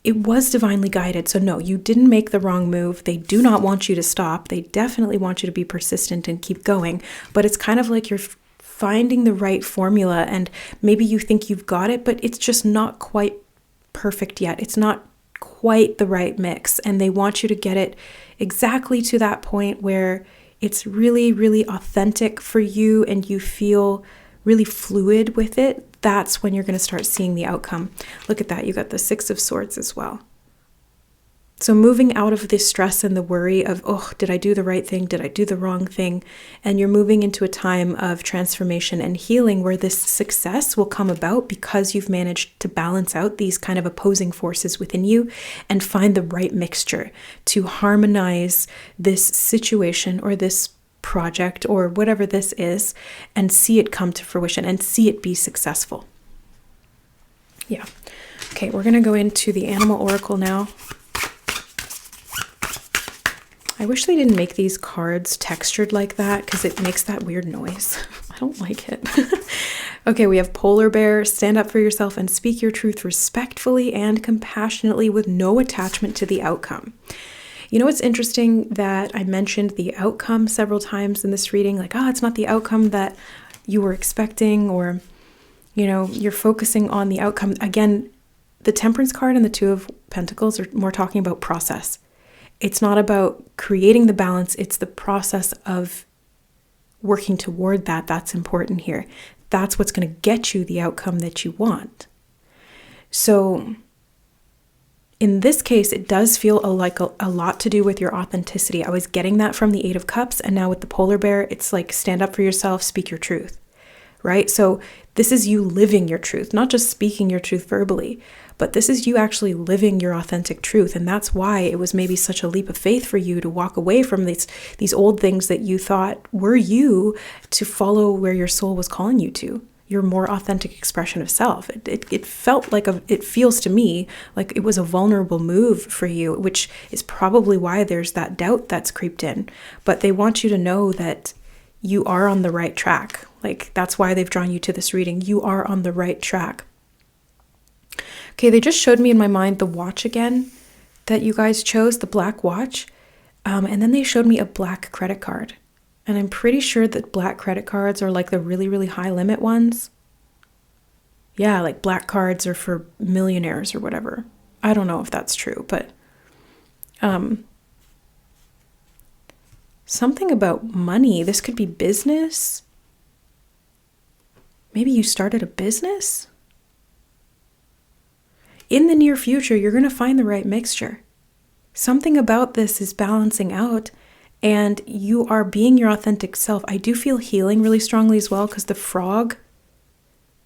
it was divinely guided. So no, you didn't make the wrong move. They do not want you to stop. They definitely want you to be persistent and keep going. But it's kind of like you're finding the right formula, and maybe you think you've got it, but it's just not quite perfect yet. It's not quite the right mix. And they want you to get it exactly to that point where it's really, really authentic for you and you feel really fluid with it. That's when you're going to start seeing the outcome. Look at that. You got the Six of Swords as well. So moving out of the stress and the worry of, oh, did I do the right thing? Did I do the wrong thing? And you're moving into a time of transformation and healing where this success will come about because you've managed to balance out these kind of opposing forces within you and find the right mixture to harmonize this situation or this project or whatever this is and see it come to fruition and see it be successful. Yeah. Okay, we're going to go into the Animal Oracle now. I wish they didn't make these cards textured like that because it makes that weird noise. I don't like it. Okay, we have Polar Bear. Stand up for yourself and speak your truth respectfully and compassionately with no attachment to the outcome. You know, it's interesting that I mentioned the outcome several times in this reading, like, oh, it's not the outcome that you were expecting, or, you know, you're focusing on the outcome. Again, the Temperance card and the Two of Pentacles are more talking about process. It's not about creating the balance. It's the process of working toward that. That's important here. That's what's going to get you the outcome that you want. So in this case, it does feel like a lot to do with your authenticity. I was getting that from the Eight of Cups, and now with the Polar Bear, it's like stand up for yourself, speak your truth, right? So this is you living your truth, not just speaking your truth verbally, but this is you actually living your authentic truth. And that's why it was maybe such a leap of faith for you to walk away from these old things that you thought were you, to follow where your soul was calling you to, your more authentic expression of self. It felt like it feels to me like it was a vulnerable move for you, which is probably why there's that doubt that's creeped in. But they want you to know that you are on the right track. Like, that's why they've drawn you to this reading. You are on the right track. Okay, they just showed me in my mind the watch again that you guys chose, the black watch. And then they showed me a black credit card. And I'm pretty sure that black credit cards are like the really, really high limit ones. Yeah, like black cards are for millionaires or whatever. I don't know if that's true, but something about money. This could be business. Maybe you started a business? In the near future, you're going to find the right mixture. Something about this is balancing out, and you are being your authentic self. I do feel healing really strongly as well, because the frog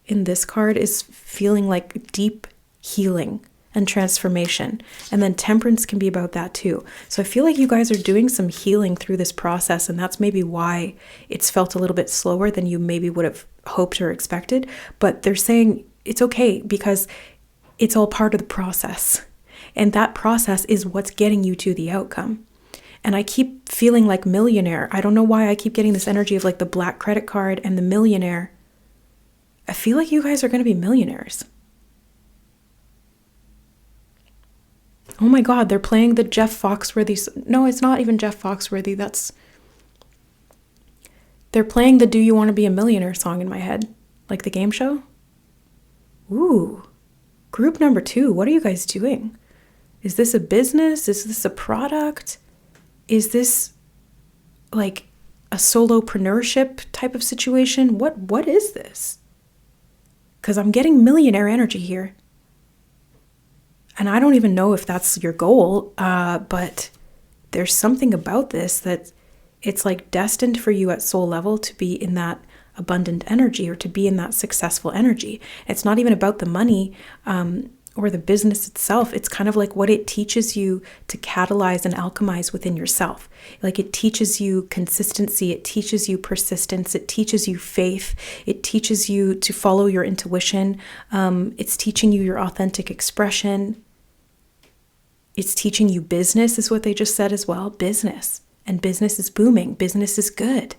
in this card is feeling like deep healing and transformation. And then Temperance can be about that too. So I feel like you guys are doing some healing through this process, and that's maybe why it's felt a little bit slower than you maybe would have hoped or expected. But they're saying it's okay because it's all part of the process. And that process is what's getting you to the outcome. And I keep feeling like millionaire. I don't know why I keep getting this energy of like the black credit card and the millionaire. I feel like you guys are going to be millionaires. Oh my God, they're playing the Jeff Foxworthy. No, it's not even Jeff Foxworthy. They're playing the Do You Want to Be a Millionaire song in my head. Like the game show. Ooh. Group number 2, what are you guys doing? Is this a business? Is this a product? Is this like a solopreneurship type of situation? What is this? Because I'm getting millionaire energy here. And I don't even know if that's your goal, but there's something about this that it's like destined for you at soul level to be in that abundant energy or to be in that successful energy. It's not even about the money. or the business itself. It's kind of like what it teaches you to catalyze and alchemize within yourself. Like it teaches you consistency, it teaches you persistence, it teaches you faith, it teaches you to follow your intuition. It's teaching you your authentic expression. It's teaching you business, is what they just said as well. Business. And business is booming. Business is good.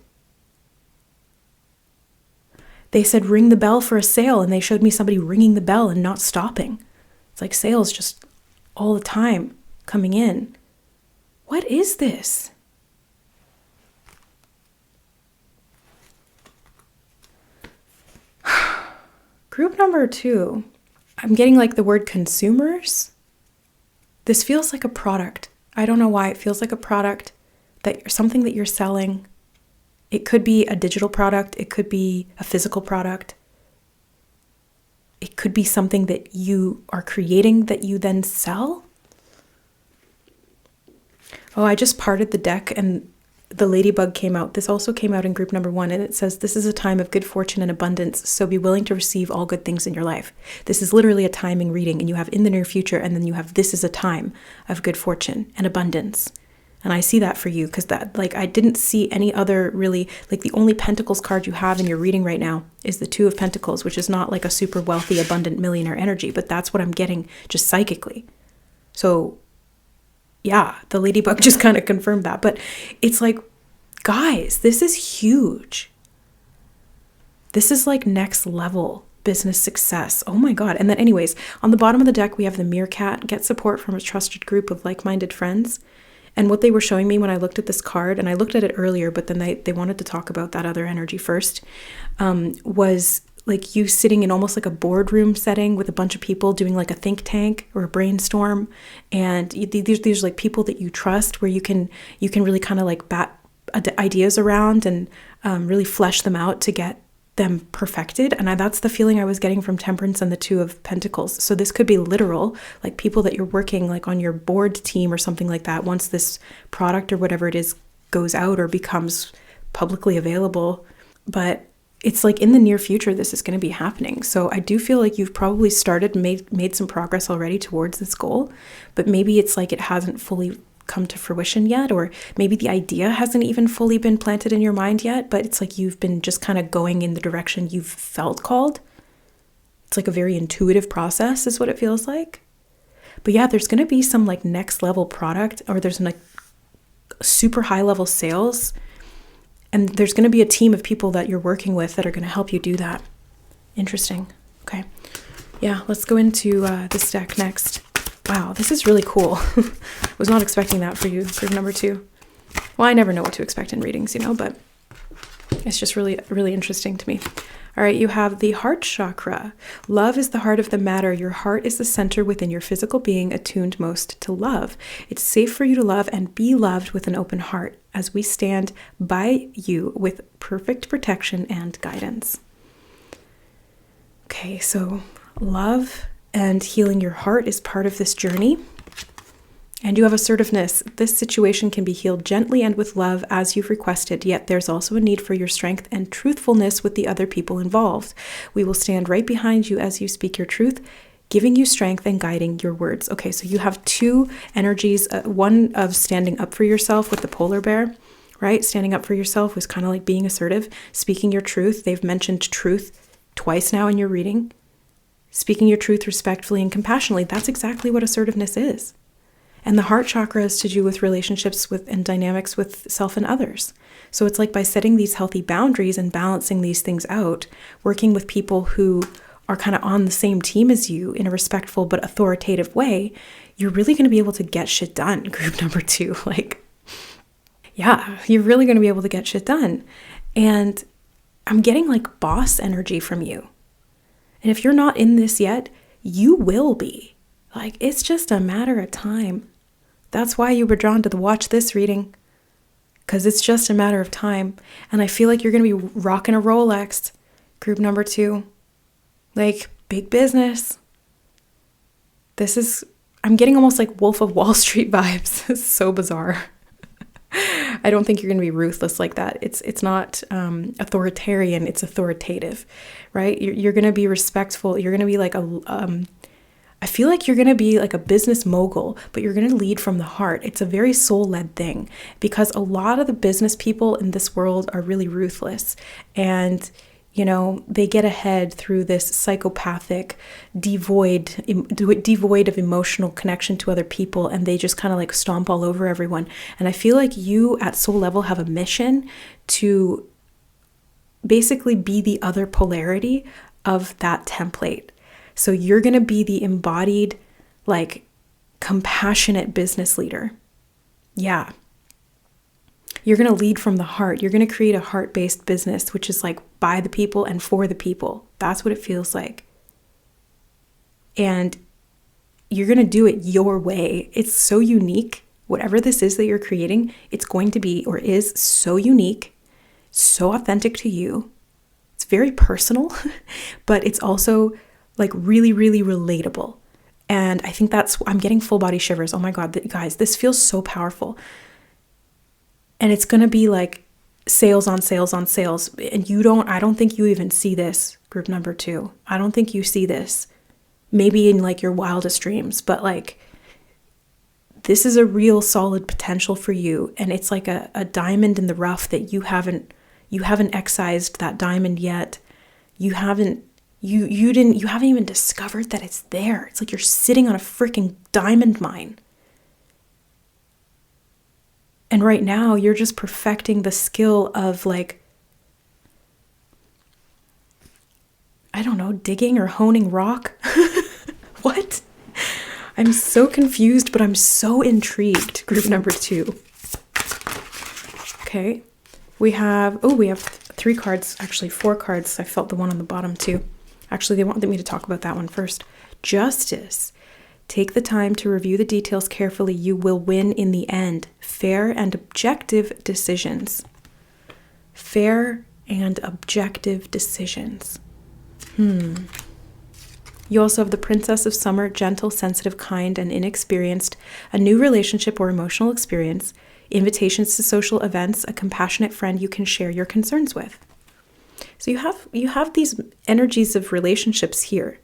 They said ring the bell for a sale, and they showed me somebody ringing the bell and not stopping. It's like sales just all the time coming in. What is this? Group number 2, I'm getting like the word consumers. This feels like a product. I don't know why. It feels like a product, that something that you're selling. It could be a digital product. It could be a physical product. It could be something that you are creating that you then sell. Oh, I just parted the deck and the ladybug came out. This also came out in group number 1, and it says, this is a time of good fortune and abundance, so be willing to receive all good things in your life. This is literally a timing reading, and you have in the near future, and then you have this is a time of good fortune and abundance. And I see that for you, because that, like, I didn't see any other really, like, the only Pentacles card you have in your reading right now is the 2 of Pentacles, which is not like a super wealthy, abundant millionaire energy, but that's what I'm getting just psychically. So yeah, the ladybug just kind of confirmed that. But it's like, guys, this is huge. This is like next level business success. Oh my God. And then anyways, on the bottom of the deck, we have the meerkat. Get support from a trusted group of like-minded friends. And what they were showing me when I looked at this card, and I looked at it earlier, but then they wanted to talk about that other energy first, was like you sitting in almost like a boardroom setting with a bunch of people doing like a think tank or a brainstorm. And these are like people that you trust, where you can really kind of like bat ideas around and really flesh them out to get them perfected. And that's the feeling I was getting from Temperance and the 2 of Pentacles. So this could be literal, like people that you're working like on your board team or something like that. Once this product or whatever it is goes out or becomes publicly available, but it's like in the near future, this is going to be happening. So I do feel like you've probably started, made some progress already towards this goal, but maybe it's like it hasn't fully come to fruition yet, or maybe the idea hasn't even fully been planted in your mind yet, but it's like you've been just kind of going in the direction you've felt called. It's like a very intuitive process is what it feels like. But yeah, there's going to be some like next level product, or there's like super high level sales, and there's going to be a team of people that you're working with that are going to help you do that. Interesting. Okay. Yeah, let's go into this deck next. Wow, this is really cool. Was not expecting that for you, group number 2. Well, I never know what to expect in readings, but it's just really, really interesting to me. All right, you have the heart chakra. Love is the heart of the matter. Your heart is the center within your physical being, attuned most to love. It's safe for you to love and be loved with an open heart, as we stand by you with perfect protection and guidance. Okay, so love and healing your heart is part of this journey. And you have assertiveness. This situation can be healed gently and with love as you've requested, yet there's also a need for your strength and truthfulness with the other people involved. We will stand right behind you as you speak your truth, giving you strength and guiding your words. Okay, so you have 2 energies, one of standing up for yourself with the polar bear, right? Standing up for yourself was kind of like being assertive, speaking your truth. They've mentioned truth twice now in your reading. Speaking your truth respectfully and compassionately, that's exactly what assertiveness is. And the heart chakra is to do with relationships with and dynamics with self and others. So it's like by setting these healthy boundaries and balancing these things out, working with people who are kind of on the same team as you in a respectful but authoritative way, you're really going to be able to get shit done, group number 2. Like, yeah, you're really going to be able to get shit done. And I'm getting like boss energy from you. And if you're not in this yet, you will be. Like, it's just a matter of time. That's why you were drawn to the watch this reading, because it's just a matter of time. And I feel like you're going to be rocking a Rolex, group number 2. Like, big business. This is, I'm getting almost like Wolf of Wall Street vibes. It's so bizarre. I don't think you're going to be ruthless like that. It's not authoritarian. It's authoritative, right? You're going to be respectful. You're going to be like I feel like you're going to be like a business mogul, but you're going to lead from the heart. It's a very soul-led thing because a lot of the business people in this world are really ruthless, and they get ahead through this psychopathic, devoid of emotional connection to other people, and they just kind of like stomp all over everyone. And I feel like you at soul level have a mission to basically be the other polarity of that template. So you're going to be the embodied, like, compassionate business leader. Yeah. You're going to lead from the heart. You're going to create a heart-based business, which is like by the people and for the people. That's what it feels like. And you're going to do it your way. It's so unique. Whatever this is that you're creating, it's going to be, or is, so unique, so authentic to you. It's very personal, but it's also like really, really relatable. And I think I'm getting full body shivers. Oh my God, guys, this feels so powerful. And it's going to be like sales on sales on sales. And I don't think you even see this, group number 2. I don't think you see this. Maybe in like your wildest dreams, but like this is a real solid potential for you. And it's like a diamond in the rough that you haven't excised that diamond yet. You haven't even discovered that it's there. It's like you're sitting on a freaking diamond mine. And right now you're just perfecting the skill of like, I don't know, digging or honing rock. What? I'm so confused, but I'm so intrigued. Group number 2. Okay. We have 3 cards, actually 4 cards. I felt the one on the bottom too. Actually, they wanted me to talk about that one first. Justice. Take the time to review the details carefully. You will win in the end. Fair and objective decisions. Fair and objective decisions. You also have the Princess of Summer, gentle, sensitive, kind, and inexperienced. A new relationship or emotional experience. Invitations to social events. A compassionate friend you can share your concerns with. So you have these energies of relationships here,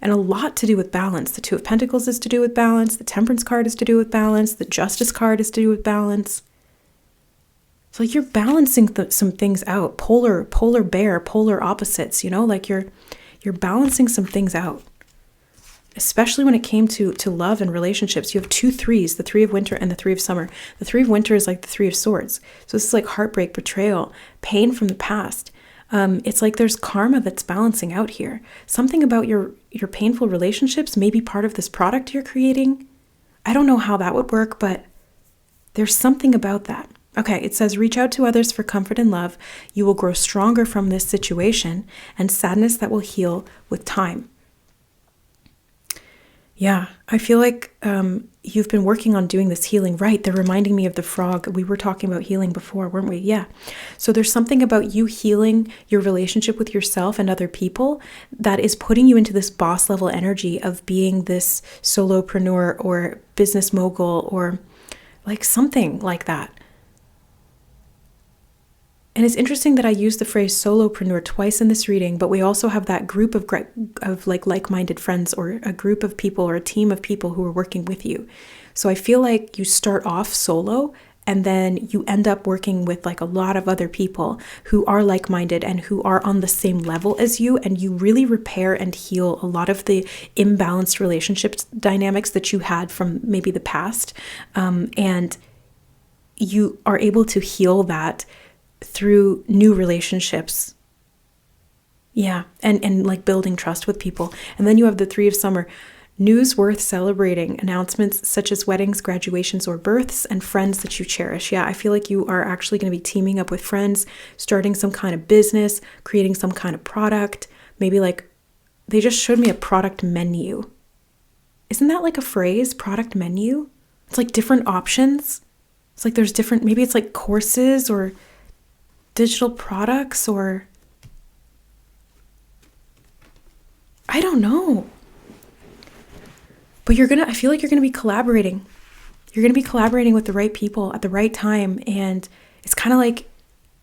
and a lot to do with balance. The 2 of Pentacles is to do with balance. The Temperance card is to do with balance. The Justice card is to do with balance. So like you're balancing some things out. Polar bear, polar opposites. Like you're balancing some things out. Especially when it came to love and relationships. You have 2 3s, the 3 of Winter and the 3 of Summer. The 3 of Winter is like the 3 of Swords. So this is like heartbreak, betrayal, pain from the past. It's like there's karma that's balancing out here. Something about your painful relationships may be part of this product you're creating. I don't know how that would work, but there's something about that. Okay, it says, reach out to others for comfort and love. You will grow stronger from this situation, and sadness that will heal with time. Yeah, I feel like you've been working on doing this healing. Right, they're reminding me of the frog. We were talking about healing before, weren't we? Yeah. So there's something about you healing your relationship with yourself and other people that is putting you into this boss level energy of being this solopreneur or business mogul or like something like that. And it's interesting that I use the phrase solopreneur twice in this reading, but we also have that group of like-minded friends, or a group of people or a team of people who are working with you. So I feel like you start off solo and then you end up working with like a lot of other people who are like-minded and who are on the same level as you, and you really repair and heal a lot of the imbalanced relationship dynamics that you had from maybe the past. And you are able to heal that through new relationships. Yeah, and like building trust with people. And then you have the 3 of Summer. News worth celebrating, announcements such as weddings, graduations, or births, and friends that you cherish. Yeah, I feel like you are actually going to be teaming up with friends, starting some kind of business, creating some kind of product. Maybe like, they just showed me a product menu. Isn't that like a phrase, product menu? It's like different options. It's like there's different, maybe it's like courses or digital products, or I don't know. But I feel like you're going to be collaborating. You're going to be collaborating with the right people at the right time. And it's kind of like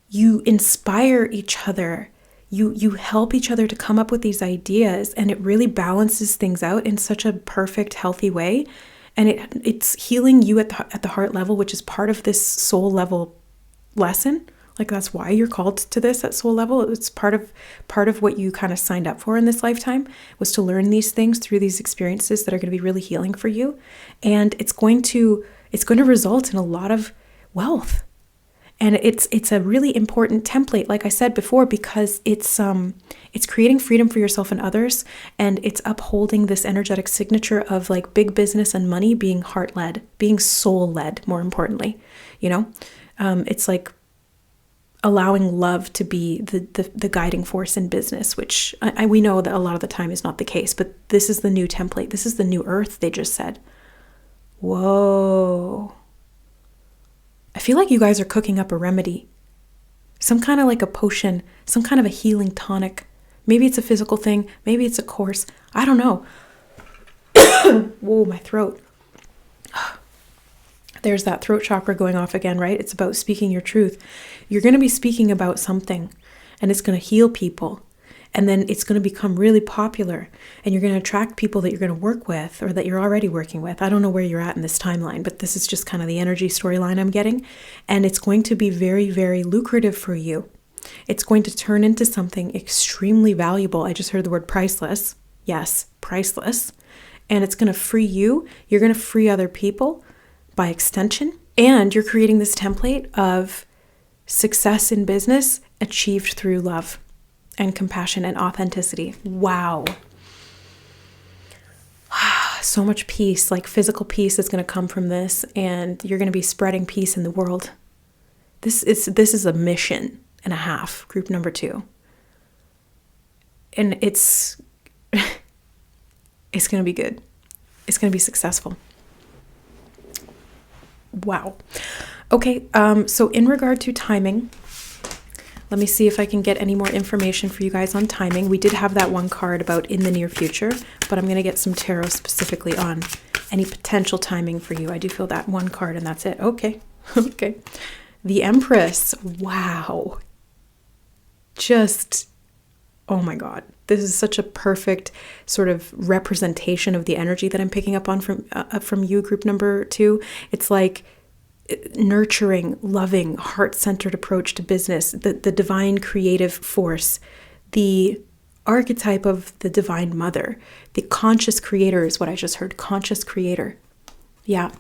you inspire each other. you help each other to come up with these ideas, and it really balances things out in such a perfect, healthy way. And it's healing you at the heart level, which is part of this soul level lesson. Like, that's why you're called to this at soul level. It's part of what you kind of signed up for in this lifetime, was to learn these things through these experiences that are going to be really healing for you. And it's going to result in a lot of wealth. And it's a really important template, like I said before, because it's creating freedom for yourself and others, and it's upholding this energetic signature of like big business and money being heart-led, being soul-led, more importantly. It's like allowing love to be the guiding force in business, which we know that a lot of the time is not the case, but this is the new template. This is the new earth, they just said. Whoa. I feel like you guys are cooking up a remedy, some kind of like a potion, some kind of a healing tonic. Maybe it's a physical thing. Maybe it's a course. I don't know. Whoa, my throat. There's that throat chakra going off again, right? It's about speaking your truth. You're going to be speaking about something, and it's going to heal people. And then it's going to become really popular, and you're going to attract people that you're going to work with, or that you're already working with. I don't know where you're at in this timeline, but this is just kind of the energy storyline I'm getting. And it's going to be very, very lucrative for you. It's going to turn into something extremely valuable. I just heard the word priceless. Yes, priceless. And it's going to free you. You're going to free other people by extension. And you're creating this template of success in business achieved through love and compassion and authenticity. Wow. So much peace, like physical peace, is going to come from this, and you're going to be spreading peace in the world. This is a mission and a half, group number 2. And it's going to be good. It's going to be successful. Wow. Okay, so in regard to timing, let me see if I can get any more information for you guys on timing. We did have that one card about in the near future, but I'm going to get some tarot specifically on any potential timing for you. I do feel that one card, and that's it. Okay. Okay. The Empress. Wow. Just, oh my God. This is such a perfect sort of representation of the energy that I'm picking up on from you, group number 2. It's like nurturing, loving, heart-centered approach to business, the divine creative force, the archetype of the divine mother, the conscious creator is what I just heard, conscious creator. Yeah.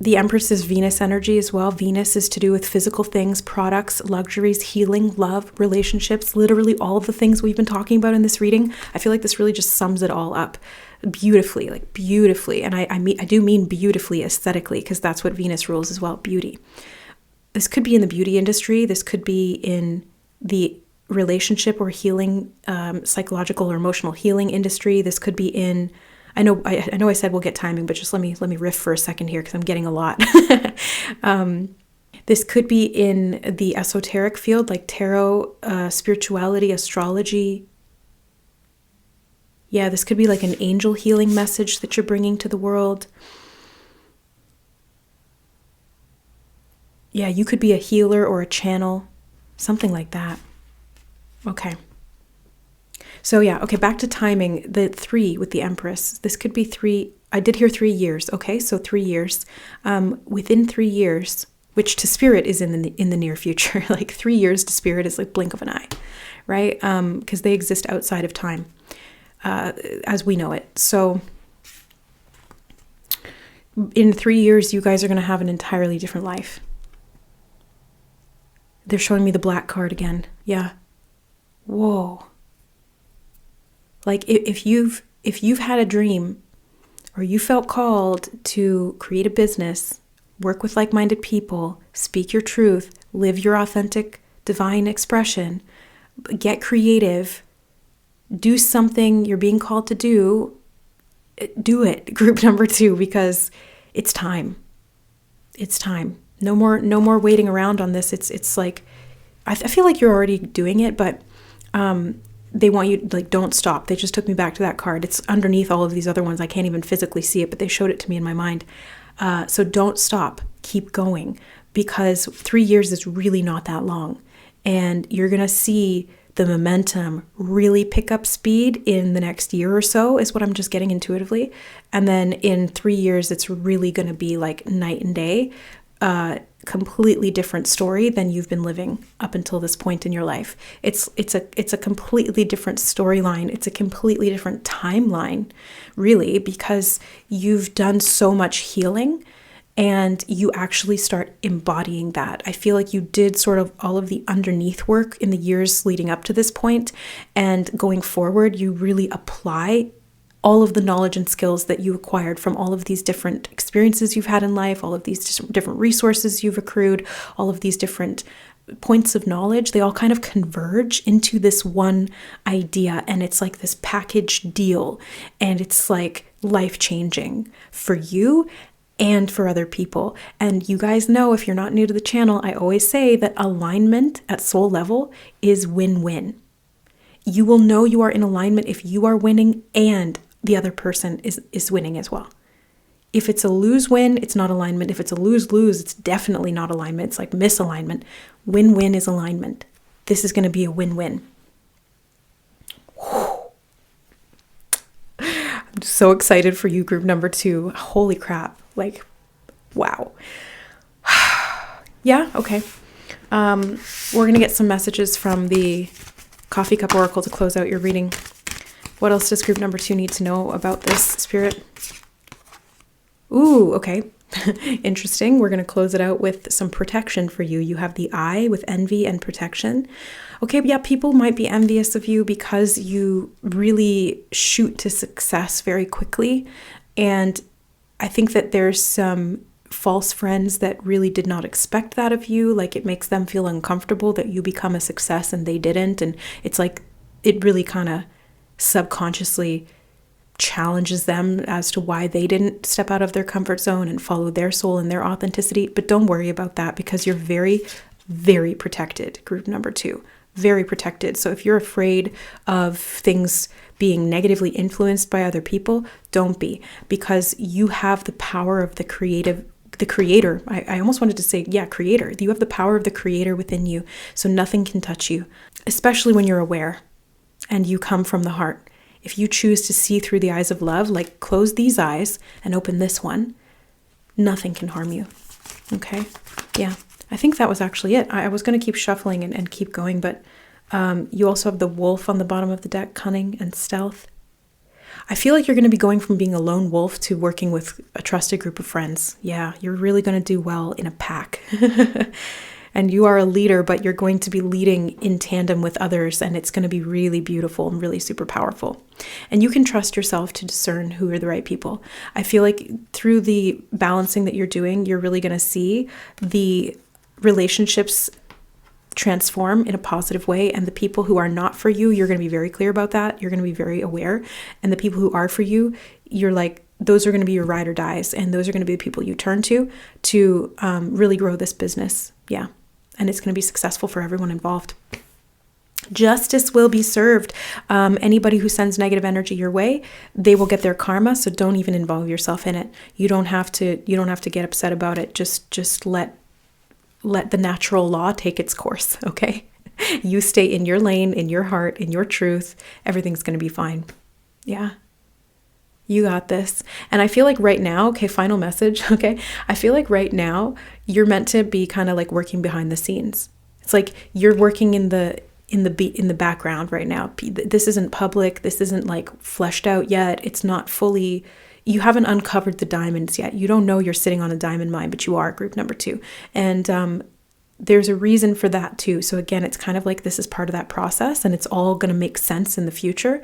The Empress is Venus energy as well. Venus is to do with physical things, products, luxuries, healing, love, relationships, literally all of the things we've been talking about in this reading. I feel like this really just sums it all up beautifully, like beautifully. And I do mean beautifully aesthetically, because that's what Venus rules as well, beauty. This could be in the beauty industry. This could be in the relationship or healing, psychological or emotional healing industry. This could be in, I know I said we'll get timing, but just let me riff for a second here, because I'm getting a lot. This could be in the esoteric field, like tarot, spirituality, astrology. Yeah, this could be like an angel healing message that you're bringing to the world. Yeah, you could be a healer or a channel, something like that. Okay. So yeah, okay, back to timing. The 3 with the Empress. This could be 3. I did hear 3 years. Okay, so 3 years. Within 3 years, which to spirit is in the near future. Like 3 years to spirit is like blink of an eye, right? Because they exist outside of time, as we know it. So in 3 years, you guys are going to have an entirely different life. They're showing me the black card again. Yeah. Whoa. Like if you've had a dream, or you felt called to create a business, work with like-minded people, speak your truth, live your authentic divine expression, get creative, do something you're being called to do it, group number 2, because it's time. It's time. No more waiting around on this. It's like, I feel like you're already doing it, but they want you, like, don't stop. They just took me back to that card. It's underneath all of these other ones. I can't even physically see it, but they showed it to me in my mind. So don't stop. Keep going, because 3 years is really not that long. And you're going to see the momentum really pick up speed in the next year or so, is what I'm just getting intuitively. And then in 3 years, it's really going to be like night and day, completely different story than you've been living up until this point in your life. It's a completely different storyline. It's a completely different timeline, really, because you've done so much healing and you actually start embodying that. I feel like you did sort of all of the underneath work in the years leading up to this point, and going forward, you really apply all of the knowledge and skills that you acquired from all of these different experiences you've had in life, all of these different resources you've accrued, all of these different points of knowledge. They all kind of converge into this one idea, and it's like this package deal, and it's like life-changing for you and for other people. And you guys know, if you're not new to the channel, I always say that alignment at soul level is win-win. You will know you are in alignment if you are winning and the other person is winning as well. If it's a lose-win, it's not alignment. If it's a lose-lose, it's definitely not alignment. It's like misalignment. Win-win is alignment. This is going to be a win-win. I'm so excited for you, group number 2. Holy crap. Like, wow. Yeah, okay. We're going to get some messages from the Coffee Cup Oracle to close out your reading. What else does group number 2 need to know about this, Spirit? Ooh, okay. Interesting. We're going to close it out with some protection for you. You have the Eye with envy and protection. Okay, but yeah, people might be envious of you because you really shoot to success very quickly. And I think that there's some false friends that really did not expect that of you. Like, it makes them feel uncomfortable that you become a success and they didn't. And it's like, it really kind of subconsciously challenges them as to why they didn't step out of their comfort zone and follow their soul and their authenticity. But don't worry about that, because you're very, very protected, group number 2. Very protected. So if you're afraid of things being negatively influenced by other people, don't be, because you have the power of the creator. I almost wanted to say, creator. You have the power of the creator within you. So nothing can touch you, especially when you're aware and you come from the heart. If you choose to see through the eyes of love, like close these eyes and open this one, nothing can harm you. Okay? Yeah. I think that was actually it. I was going to keep shuffling and keep going, but you also have the wolf on the bottom of the deck, cunning and stealth. I feel like you're going to be going from being a lone wolf to working with a trusted group of friends. Yeah, you're really going to do well in a pack. And you are a leader, but you're going to be leading in tandem with others, and it's going to be really beautiful and really super powerful. And you can trust yourself to discern who are the right people. I feel like through the balancing that you're doing, you're really going to see the relationships transform in a positive way, and the people who are not for you, you're going to be very clear about that. You're going to be very aware. And the people who are for you, you're like, those are going to be your ride or dies, and those are going to be the people you turn to really grow this business. Yeah. And it's going to be successful for everyone involved. Justice will be served. Anybody who sends negative energy your way, they will get their karma. So don't even involve yourself in it. You don't have to get upset about it. Just let the natural law take its course. Okay. You stay in your lane, in your heart, in your truth. Everything's going to be fine. Yeah. You got this. And I feel like right now, okay, final message, okay? I feel like right now you're meant to be kind of like working behind the scenes. It's like you're working in the background right now. This isn't public. This isn't like fleshed out yet. It's not fully, you haven't uncovered the diamonds yet. You don't know you're sitting on a diamond mine, but you are, group number 2. And there's a reason for that too. So again, it's kind of like this is part of that process, and it's all going to make sense in the future.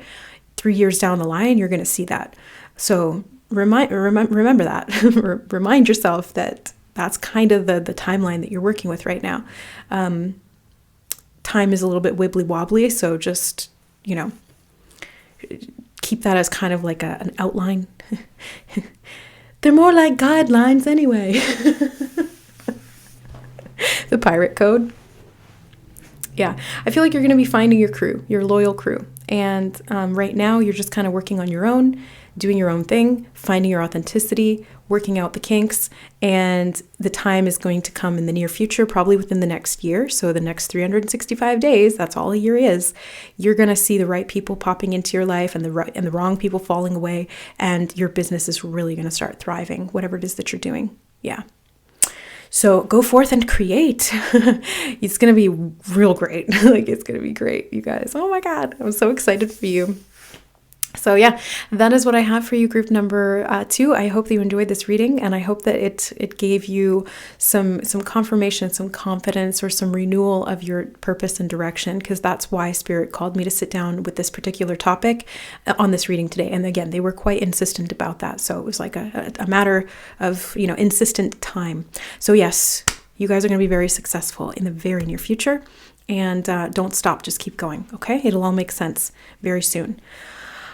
3 years down the line, you're going to see that. So remember that. Remind yourself that that's kind of the timeline that you're working with right now. Time is a little bit wibbly wobbly, so just, keep that as kind of like an outline. They're more like guidelines anyway. The pirate code. Yeah, I feel like you're going to be finding your crew, your loyal crew. And right now, you're just kind of working on your own, doing your own thing, finding your authenticity, working out the kinks. And the time is going to come in the near future, probably within the next year. So the next 365 days, that's all a year is. You're going to see the right people popping into your life and the wrong people falling away. And your business is really going to start thriving, whatever it is that you're doing. Yeah. So go forth and create. It's going to be real great. Like, it's going to be great, you guys. Oh my God. I'm so excited for you. So yeah, that is what I have for you, group number 2. I hope that you enjoyed this reading, and I hope that it gave you some confirmation, some confidence, or some renewal of your purpose and direction, because that's why Spirit called me to sit down with this particular topic on this reading today. And again, they were quite insistent about that. So it was like a matter of, insistent time. So yes, you guys are going to be very successful in the very near future, and don't stop, just keep going. Okay. It'll all make sense very soon.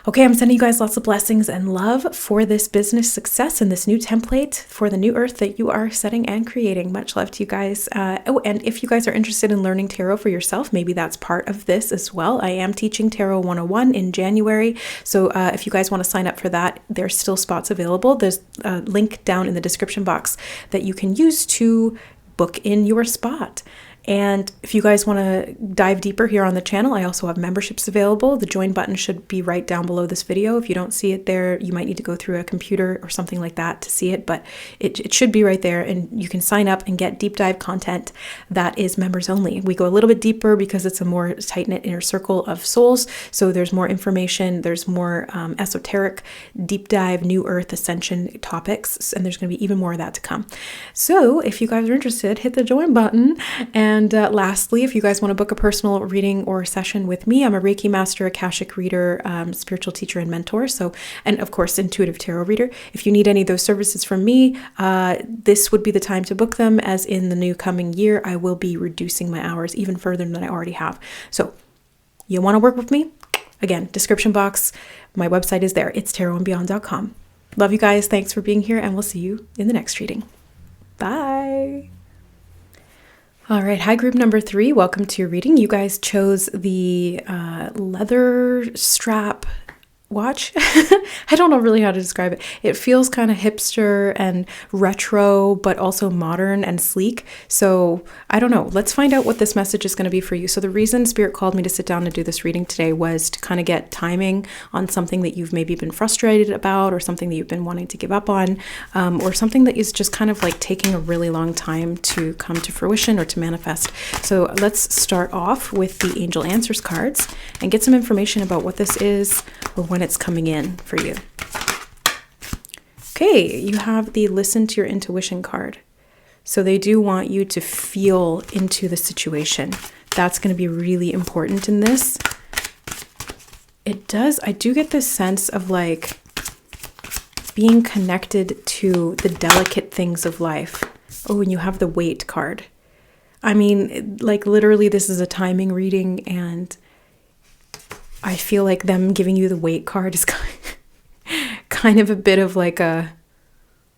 Okay, I'm sending you guys lots of blessings and love for this business success and this new template for the new earth that you are setting and creating. Much love to you guys. And if you guys are interested in learning tarot for yourself, maybe that's part of this as well. I am teaching Tarot 101 in January. So if you guys want to sign up for that, there's still spots available. There's a link down in the description box that you can use to book in your spot. And if you guys want to dive deeper here on the channel, I also have memberships available. The join button should be right down below this video. If you don't see it there, you might need to go through a computer or something like that to see it, but it should be right there, and you can sign up and get deep dive content that is members only. We go a little bit deeper because it's a more tight-knit inner circle of souls, so there's more information, there's more esoteric, deep dive, new earth ascension topics, and there's going to be even more of that to come. So if you guys are interested, hit the join button. And lastly, if you guys want to book a personal reading or session with me, I'm a Reiki master, Akashic reader, spiritual teacher, and mentor. So, and of course, intuitive tarot reader. If you need any of those services from me, this would be the time to book them, as in the new coming year, I will be reducing my hours even further than I already have. So you want to work with me? Again, description box, my website is there. It's tarotandbeyond.com. Love you guys. Thanks for being here, and we'll see you in the next reading. Bye. All right. Hi, group number 3. Welcome to your reading. You guys chose the leather strap watch. I don't know really how to describe it. It feels kind of hipster and retro, but also modern and sleek. So I don't know. Let's find out what this message is going to be for you. So the reason Spirit called me to sit down and do this reading today was to kind of get timing on something that you've maybe been frustrated about, or something that you've been wanting to give up on, or something that is just kind of like taking a really long time to come to fruition or to manifest. So let's start off with the Angel Answers cards and get some information about what this is, or when it's coming in for you. Okay, you have the Listen to Your Intuition card. So they do want you to feel into the situation. That's going to be really important in this. I do get this sense of like being connected to the delicate things of life. Oh, and you have the Wait card. I mean, like literally this is a timing reading, and I feel like them giving you the Wait card is kind of a bit of like a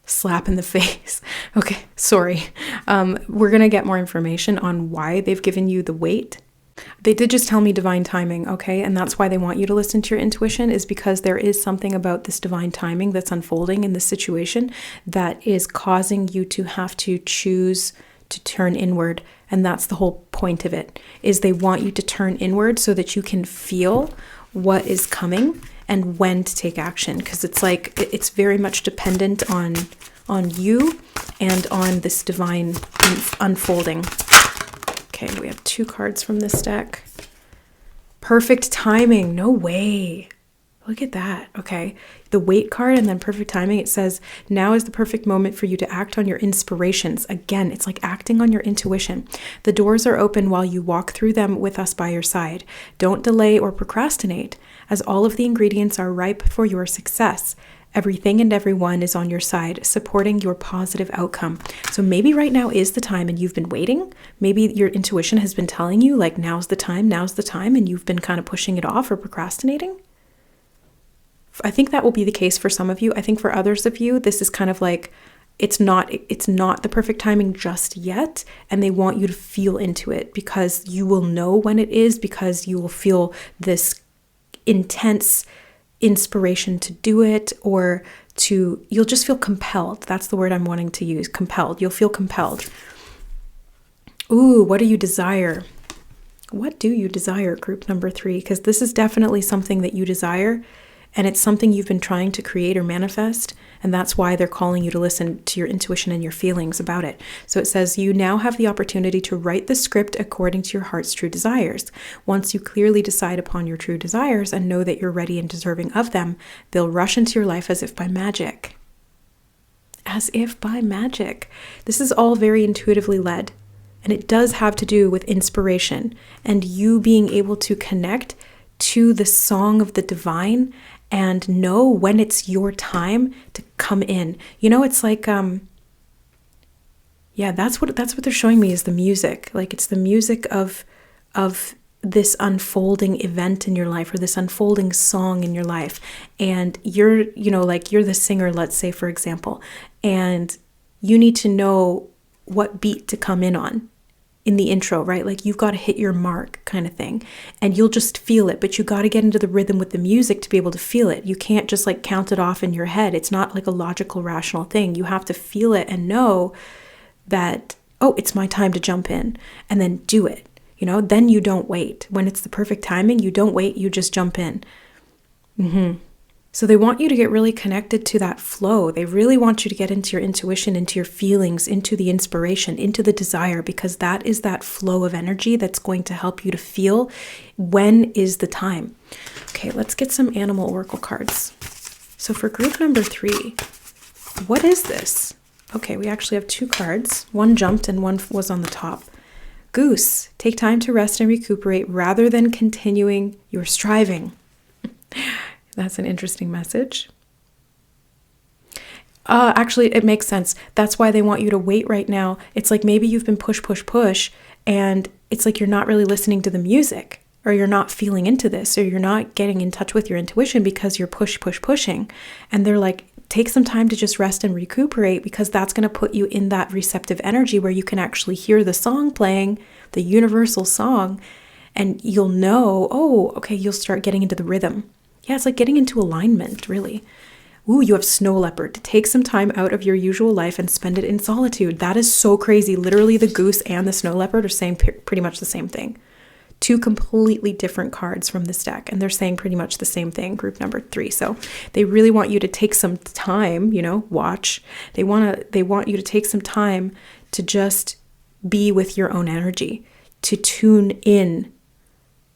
slap in the face. Okay, sorry. We're going to get more information on why they've given you the Wait. They did just tell me divine timing, okay? And that's why they want you to listen to your intuition, is because there is something about this divine timing that's unfolding in this situation that is causing you to have to choose to turn inward. And that's the whole point of it, is they want you to turn inward so that you can feel what is coming and when to take action. Because it's like, it's very much dependent on you and on this divine unfolding. Okay, we have 2 cards from this deck. Perfect timing. No way. Look at that. Okay. The Wait card and then perfect timing. It says, now is the perfect moment for you to act on your inspirations. Again, it's like acting on your intuition. The doors are open while you walk through them with us by your side. Don't delay or procrastinate, as all of the ingredients are ripe for your success. Everything and everyone is on your side, supporting your positive outcome. So maybe right now is the time and you've been waiting. Maybe your intuition has been telling you like, now's the time, and you've been kind of pushing it off or procrastinating. I think that will be the case for some of you. I think for others of you, this is kind of like, it's not the perfect timing just yet. And they want you to feel into it, because you will know when it is, because you will feel this intense inspiration to do it, or you'll just feel compelled. That's the word I'm wanting to use, compelled. You'll feel compelled. Ooh, what do you desire? What do you desire, group number 3? Because this is definitely something that you desire, and it's something you've been trying to create or manifest, and that's why they're calling you to listen to your intuition and your feelings about it. So it says, you now have the opportunity to write the script according to your heart's true desires. Once you clearly decide upon your true desires and know that you're ready and deserving of them, they'll rush into your life as if by magic. As if by magic. This is all very intuitively led, and it does have to do with inspiration and you being able to connect to the song of the divine and know when it's your time to come in. You know, it's like, that's what they're showing me is the music. Like, it's the music of this unfolding event in your life, or this unfolding song in your life. And you're the singer, let's say, for example, and you need to know what beat to come in the intro, right? Like, you've got to hit your mark kind of thing, and you'll just feel it, but you got to get into the rhythm with the music to be able to feel it. You can't just like count it off in your head. It's not like a logical, rational thing. You have to feel it and know that, oh, it's my time to jump in, and then do it. Then you don't wait. When it's the perfect timing, you don't wait, you just jump in. So they want you to get really connected to that flow. They really want you to get into your intuition, into your feelings, into the inspiration, into the desire, because that is that flow of energy that's going to help you to feel when is the time. Okay, let's get some animal oracle cards. So for group number 3, what is this? Okay, we actually have 2 cards. One jumped and one was on the top. Goose, take time to rest and recuperate rather than continuing your striving. That's an interesting message. Actually, it makes sense. That's why they want you to wait right now. It's like maybe you've been push, and it's like you're not really listening to the music, or you're not feeling into this, or you're not getting in touch with your intuition because you're pushing. And they're like, take some time to just rest and recuperate, because that's going to put you in that receptive energy where you can actually hear the song playing, the universal song, and you'll know, oh, okay, you'll start getting into the rhythm. Yeah, it's like getting into alignment, really. Ooh, you have snow leopard. To take some time out of your usual life and spend it in solitude. That is so crazy. Literally, the goose and the snow leopard are saying pretty much the same thing. 2 completely different cards from this deck, and they're saying pretty much the same thing, group number 3. So they really want you to take some time, watch. They want you to take some time to just be with your own energy, to tune in.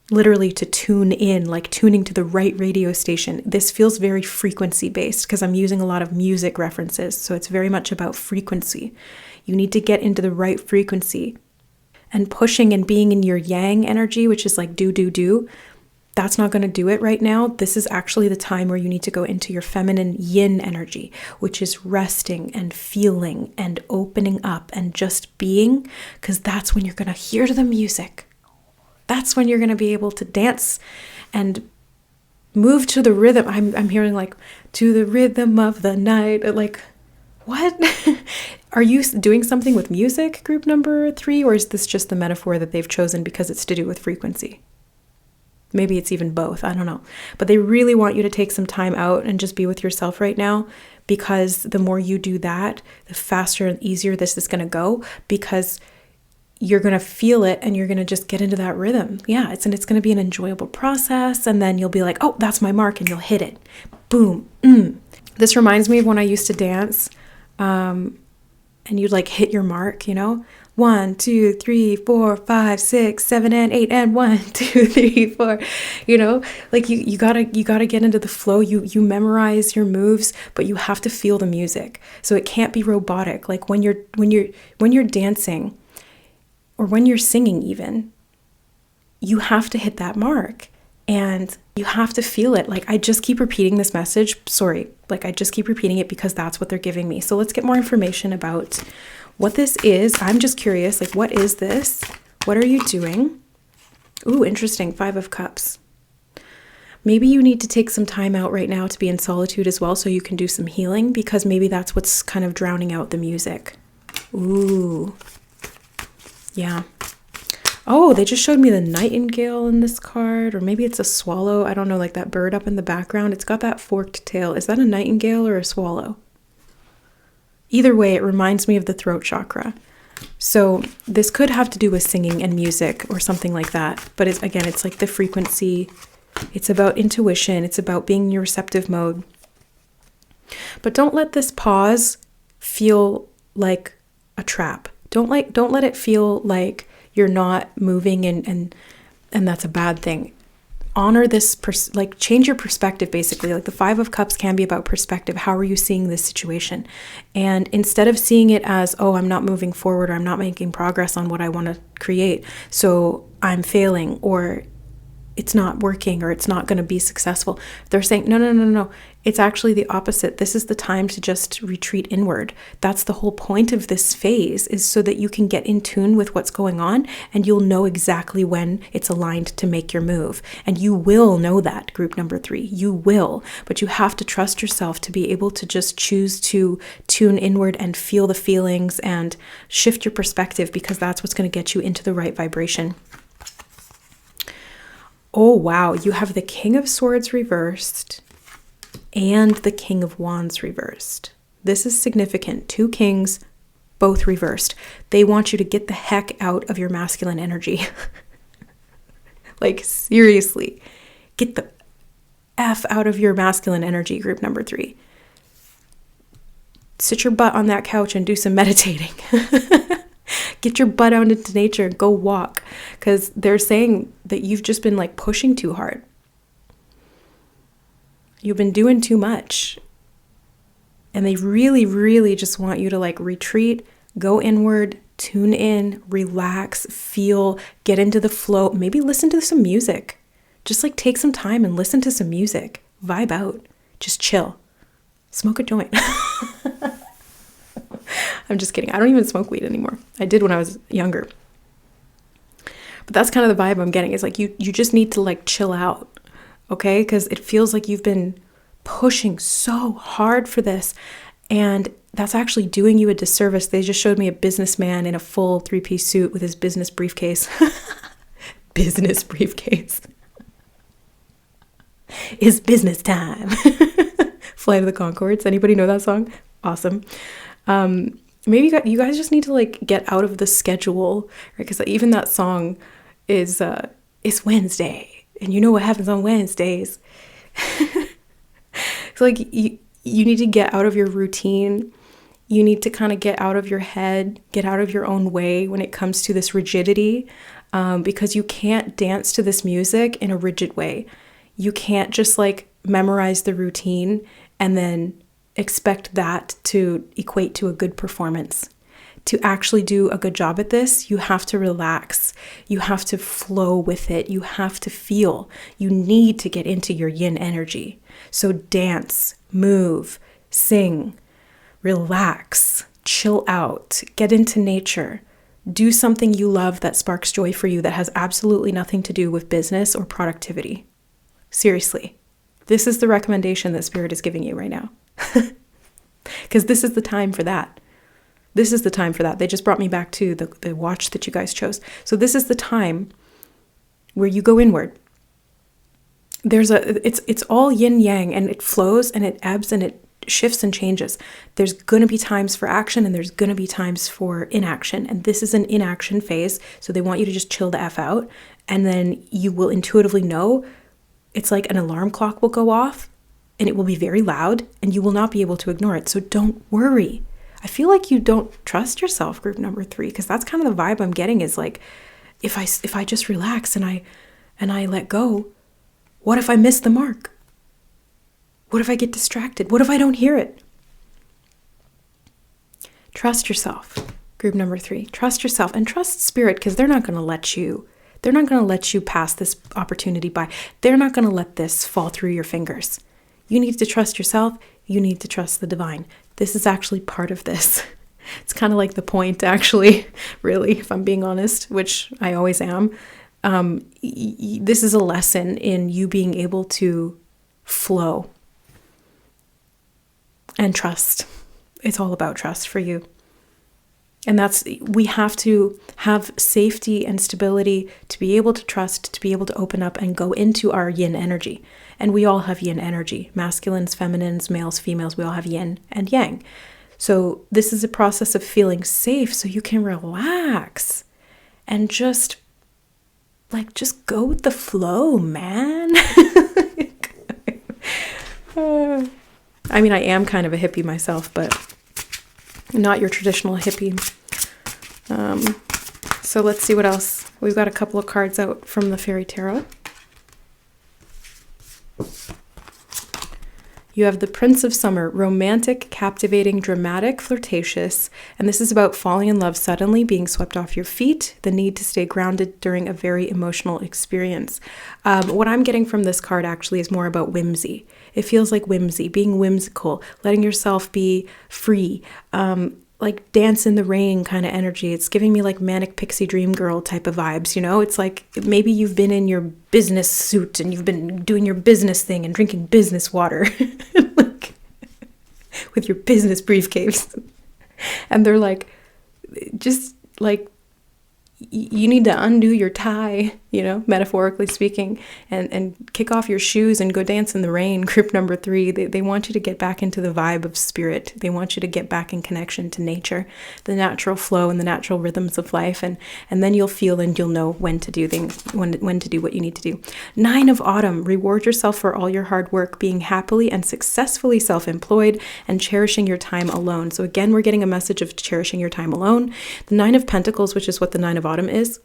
Literally to tune in, like tuning to the right radio station. This feels very frequency based because I'm using a lot of music references. So it's very much about frequency. You need to get into the right frequency, and pushing and being in your yang energy, which is like do. That's not going to do it right now. This is actually the time where you need to go into your feminine yin energy, which is resting and feeling and opening up and just being, because that's when you're going to hear the music. That's when you're going to be able to dance and move to the rhythm. I'm hearing like, to the rhythm of the night. Like, what? Are you doing something with music, group number 3? Or is this just the metaphor that they've chosen because it's to do with frequency? Maybe it's even both. I don't know. But they really want you to take some time out and just be with yourself right now, because the more you do that, the faster and easier this is going to go, because you're going to feel it and you're going to just get into that rhythm. Yeah, it's going to be an enjoyable process, and then you'll be like, oh, that's my mark, and you'll hit it. Boom. This reminds me of when I used to dance, and you'd like hit your mark, 1, 2, 3, 4, 5, 6, 7, and 8, and 1, 2, 3, 4, like you gotta get into the flow. You memorize your moves, but you have to feel the music. So it can't be robotic. Like when you're dancing, or when you're singing even, you have to hit that mark and you have to feel it. Like, I just keep repeating this message. Sorry. Like, I just keep repeating it because that's what they're giving me. So let's get more information about what this is. I'm just curious, like, what is this? What are you doing? Ooh, interesting. 5 of Cups. Maybe you need to take some time out right now to be in solitude as well, so you can do some healing, because maybe that's what's kind of drowning out the music. Ooh. Yeah. Oh, they just showed me the nightingale in this card, or maybe it's a swallow. I don't know, like that bird up in the background. It's got that forked tail. Is that a nightingale or a swallow? Either way, it reminds me of the throat chakra. So this could have to do with singing and music or something like that. But it's like the frequency. It's about intuition. It's about being in your receptive mode. But don't let this pause feel like a trap. Don't let it feel like you're not moving and that's a bad thing. Honor this, change your perspective, basically. Like the Five of Cups can be about perspective. How are you seeing this situation? And instead of seeing it as, oh, I'm not moving forward, or I'm not making progress on what I want to create, so I'm failing, or it's not working, or it's not going to be successful. They're saying, no. It's actually the opposite. This is the time to just retreat inward. That's the whole point of this phase, is so that you can get in tune with what's going on, and you'll know exactly when it's aligned to make your move. And you will know that, group number 3. You will. But you have to trust yourself to be able to just choose to tune inward and feel the feelings and shift your perspective, because that's what's going to get you into the right vibration. Oh, wow. You have the King of Swords reversed and the King of Wands reversed. This is significant. 2 kings, both reversed. They want you to get the heck out of your masculine energy. Like, seriously. Get the F out of your masculine energy, group number 3. Sit your butt on that couch and do some meditating. Get your butt out into nature and go walk, because they're saying that you've just been like pushing too hard. You've been doing too much. And they really, really just want you to like retreat, go inward, tune in, relax, feel, get into the flow, maybe listen to some music. Just like take some time and listen to some music, vibe out, just chill, smoke a joint. I'm just kidding. I don't even smoke weed anymore. I did when I was younger. But that's kind of the vibe I'm getting. It's like you just need to like chill out, okay? Because it feels like you've been pushing so hard for this, and that's actually doing you a disservice. They just showed me a businessman in a full 3-piece suit with his business briefcase. Business briefcase. It's business time. Flight of the Conchords. Anybody know that song? Awesome. Maybe you guys just need to like get out of the schedule, right? Because even that song is it's Wednesday, and you know what happens on Wednesdays. So like you need to get out of your routine. You need to kind of get out of your head, get out of your own way when it comes to this rigidity, because you can't dance to this music in a rigid way. You can't just like memorize the routine and then expect that to equate to a good performance. To actually do a good job at this, you have to relax. You have to flow with it. You have to feel. You need to get into your yin energy. So dance, move, sing, relax, chill out, get into nature. Do something you love that sparks joy for you that has absolutely nothing to do with business or productivity. Seriously, this is the recommendation that Spirit is giving you right now. Because this is the time for that. This is the time for that. They just brought me back to the watch that you guys chose. So this is the time where you go inward. It's all yin yang, and it flows and it ebbs and it shifts and changes. There's going to be times for action and there's going to be times for inaction. And this is an inaction phase. So they want you to just chill the F out. And then you will intuitively know. It's like an alarm clock will go off and it will be very loud and you will not be able to ignore it. So don't worry. I feel like you don't trust yourself, group number 3, because that's kind of the vibe I'm getting is like, if I just relax and I let go, what if I miss the mark? What if I get distracted? What if I don't hear it? Trust yourself, group number 3. Trust yourself and trust Spirit, because they're not going to let you pass this opportunity by. They're not going to let this fall through your fingers. You need to trust yourself. You need to trust the divine. This is actually part of this. It's kind of like the point, actually, really, if I'm being honest, which I always am. This is a lesson in you being able to flow and trust. It's all about trust for you. And we have to have safety and stability to be able to trust, to be able to open up and go into our yin energy. And we all have yin energy, masculines, feminines, males, females, we all have yin and yang. So this is a process of feeling safe so you can relax and just go with the flow, man. I mean, I am kind of a hippie myself, but not your traditional hippie. So let's see what else. We've got a couple of cards out from the Fairy Tarot. You have the Prince of Summer, romantic, captivating, dramatic, flirtatious. And this is about falling in love suddenly, being swept off your feet, the need to stay grounded during a very emotional experience. What I'm getting from this card actually is more about whimsy. It feels like whimsy, being whimsical, letting yourself be free, like dance in the rain kind of energy. It's giving me like manic pixie dream girl type of vibes, you know? It's like maybe you've been in your business suit and you've been doing your business thing and drinking business water like, with your business briefcase. And they're like, just like, you need to undo your tie, you know, metaphorically speaking, and kick off your shoes and go dance in the rain. Group number 3, they want you to get back into the vibe of spirit. They want you to get back in connection to nature, the natural flow and the natural rhythms of life. And then you'll feel and you'll know when to do things, when to do what you need to do. 9 of Autumn, reward yourself for all your hard work, being happily and successfully self-employed and cherishing your time alone. So again, we're getting a message of cherishing your time alone. The 9 of Pentacles, which is what the 9 of Autumn is.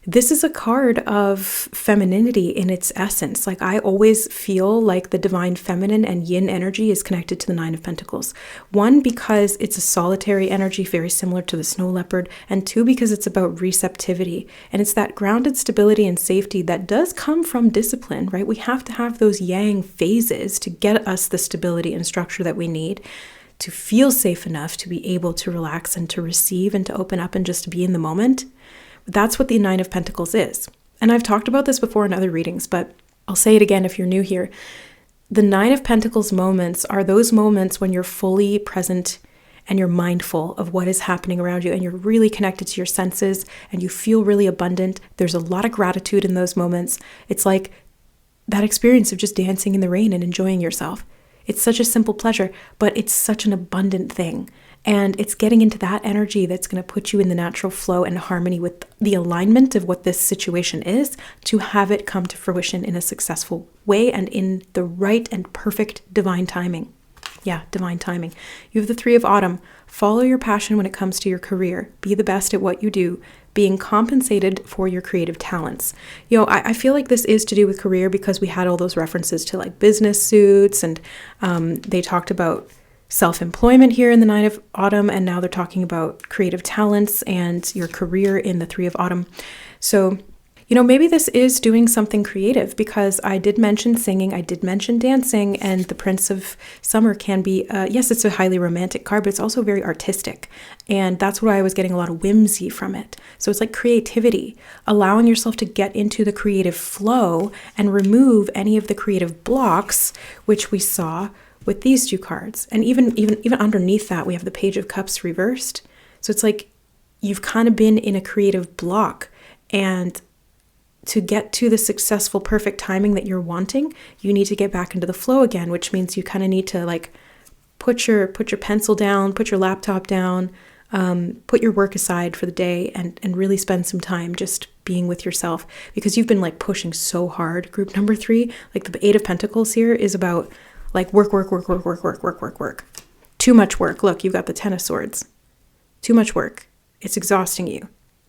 This is a card of femininity in its essence. Like I always feel like the divine feminine and yin energy is connected to the 9 of Pentacles. 1, because it's a solitary energy, very similar to the snow leopard. And 2, because it's about receptivity. And it's that grounded stability and safety that does come from discipline, right? We have to have those yang phases to get us the stability and structure that we need to feel safe enough to be able to relax and to receive and to open up and just to be in the moment. That's what the 9 of Pentacles is. And I've talked about this before in other readings, but I'll say it again if you're new here. The 9 of Pentacles moments are those moments when you're fully present and you're mindful of what is happening around you and you're really connected to your senses and you feel really abundant. There's a lot of gratitude in those moments. It's like that experience of just dancing in the rain and enjoying yourself. It's such a simple pleasure, but it's such an abundant thing. And it's getting into that energy that's going to put you in the natural flow and harmony with the alignment of what this situation is to have it come to fruition in a successful way and in the right and perfect divine timing. Yeah, divine timing. You have the 3 of Autumn. Follow your passion when it comes to your career. Be the best at what you do, being compensated for your creative talents. You know, I feel like this is to do with career because we had all those references to like business suits and they talked about self-employment here in the 9 of Autumn, and now they're talking about creative talents and your career in the 3 of Autumn. So, you know, maybe this is doing something creative because I did mention singing, I did mention dancing, and the Prince of Summer can be, yes, it's a highly romantic card, but it's also very artistic. And that's why I was getting a lot of whimsy from it. So it's like creativity, allowing yourself to get into the creative flow and remove any of the creative blocks, which we saw with these 2 cards. And even underneath that, we have the Page of Cups reversed. So it's like you've kind of been in a creative block, and to get to the successful, perfect timing that you're wanting, you need to get back into the flow again, which means you kind of need to like put your pencil down, put your laptop down, put your work aside for the day and really spend some time just being with yourself, because you've been like pushing so hard. Group number 3, like the 8 of Pentacles here is about like work. Too much work. Look, you've got the 10 of Swords. Too much work. It's exhausting you.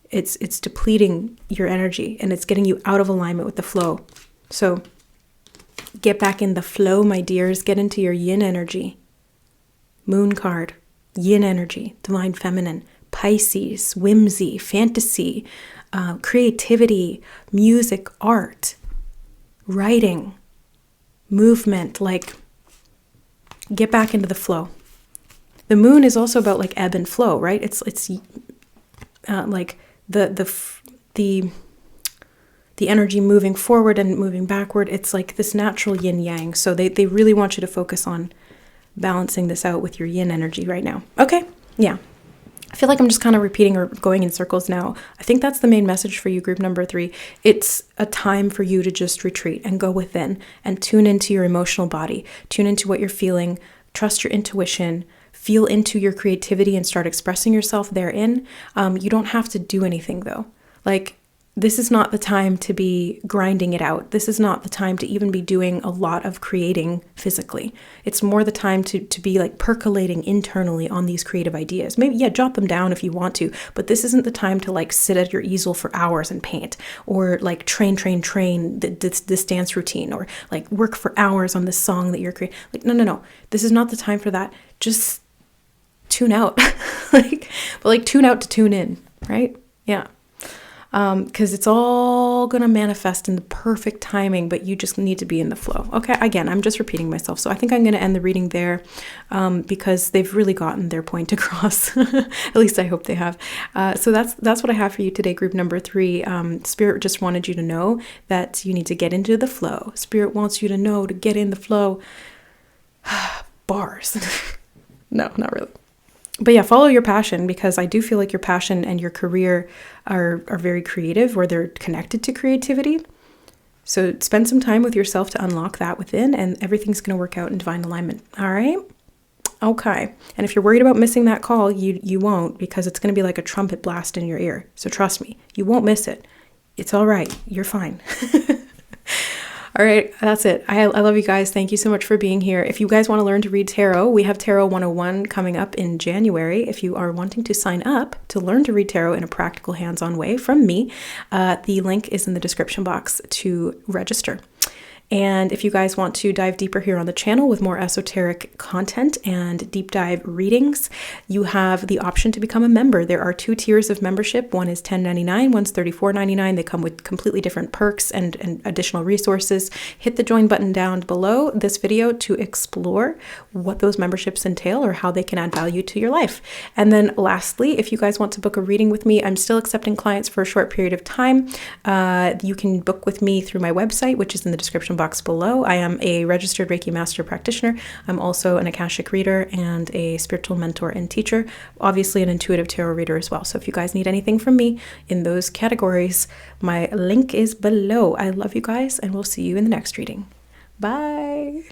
It's depleting your energy and it's getting you out of alignment with the flow. So get back in the flow, my dears. Get into your yin energy. Moon card, yin energy, divine feminine, Pisces, whimsy, fantasy, creativity, music, art, writing, movement, like get back into the flow. The moon is also about like ebb and flow, right? It's like the energy moving forward and moving backward. It's like this natural yin yang. So they really want you to focus on balancing this out with your yin energy right now. Okay, Yeah. I feel like I'm just kind of repeating or going in circles now. I think that's the main message for you, group number 3. It's a time for you to just retreat and go within and tune into your emotional body, tune into what you're feeling, trust your intuition, feel into your creativity and start expressing yourself therein. You don't have to do anything though. Like, this is not the time to be grinding it out. This is not the time to even be doing a lot of creating physically. It's more the time to be like percolating internally on these creative ideas. Maybe, yeah, jot them down if you want to, but this isn't the time to like sit at your easel for hours and paint, or like train this dance routine, or like work for hours on this song that you're creating. Like, no. This is not the time for that. Just tune out. Tune out to tune in, right? Yeah. Because it's all going to manifest in the perfect timing, but you just need to be in the flow. Okay, again, I'm just repeating myself. So I think I'm going to end the reading there because they've really gotten their point across. At least I hope they have. So that's what I have for you today, group number 3. Spirit just wanted you to know that you need to get into the flow. Spirit wants you to know to get in the flow. Bars. No, not really. But yeah, follow your passion, because I do feel like your passion and your career are very creative, or they're connected to creativity. So spend some time with yourself to unlock that within, and everything's going to work out in divine alignment. All right? Okay. And if you're worried about missing that call, you won't, because it's going to be like a trumpet blast in your ear. So trust me, you won't miss it. It's all right. You're fine. All right, that's it. I love you guys. Thank you so much for being here. If you guys want to learn to read tarot, we have Tarot 101 coming up in January. If you are wanting to sign up to learn to read tarot in a practical, hands-on way from me, the link is in the description box to register. And if you guys want to dive deeper here on the channel with more esoteric content and deep dive readings, you have the option to become a member. There are 2 tiers of membership. One is $10.99, one's $34.99. They come with completely different perks and additional resources. Hit the join button down below this video to explore what those memberships entail or how they can add value to your life. And then lastly, if you guys want to book a reading with me, I'm still accepting clients for a short period of time. You can book with me through my website, which is in the description box below. I am a registered Reiki Master Practitioner. I'm also an Akashic Reader and a spiritual mentor and teacher, obviously an intuitive tarot reader as well. So if you guys need anything from me in those categories, my link is below. I love you guys, and we'll see you in the next reading. Bye.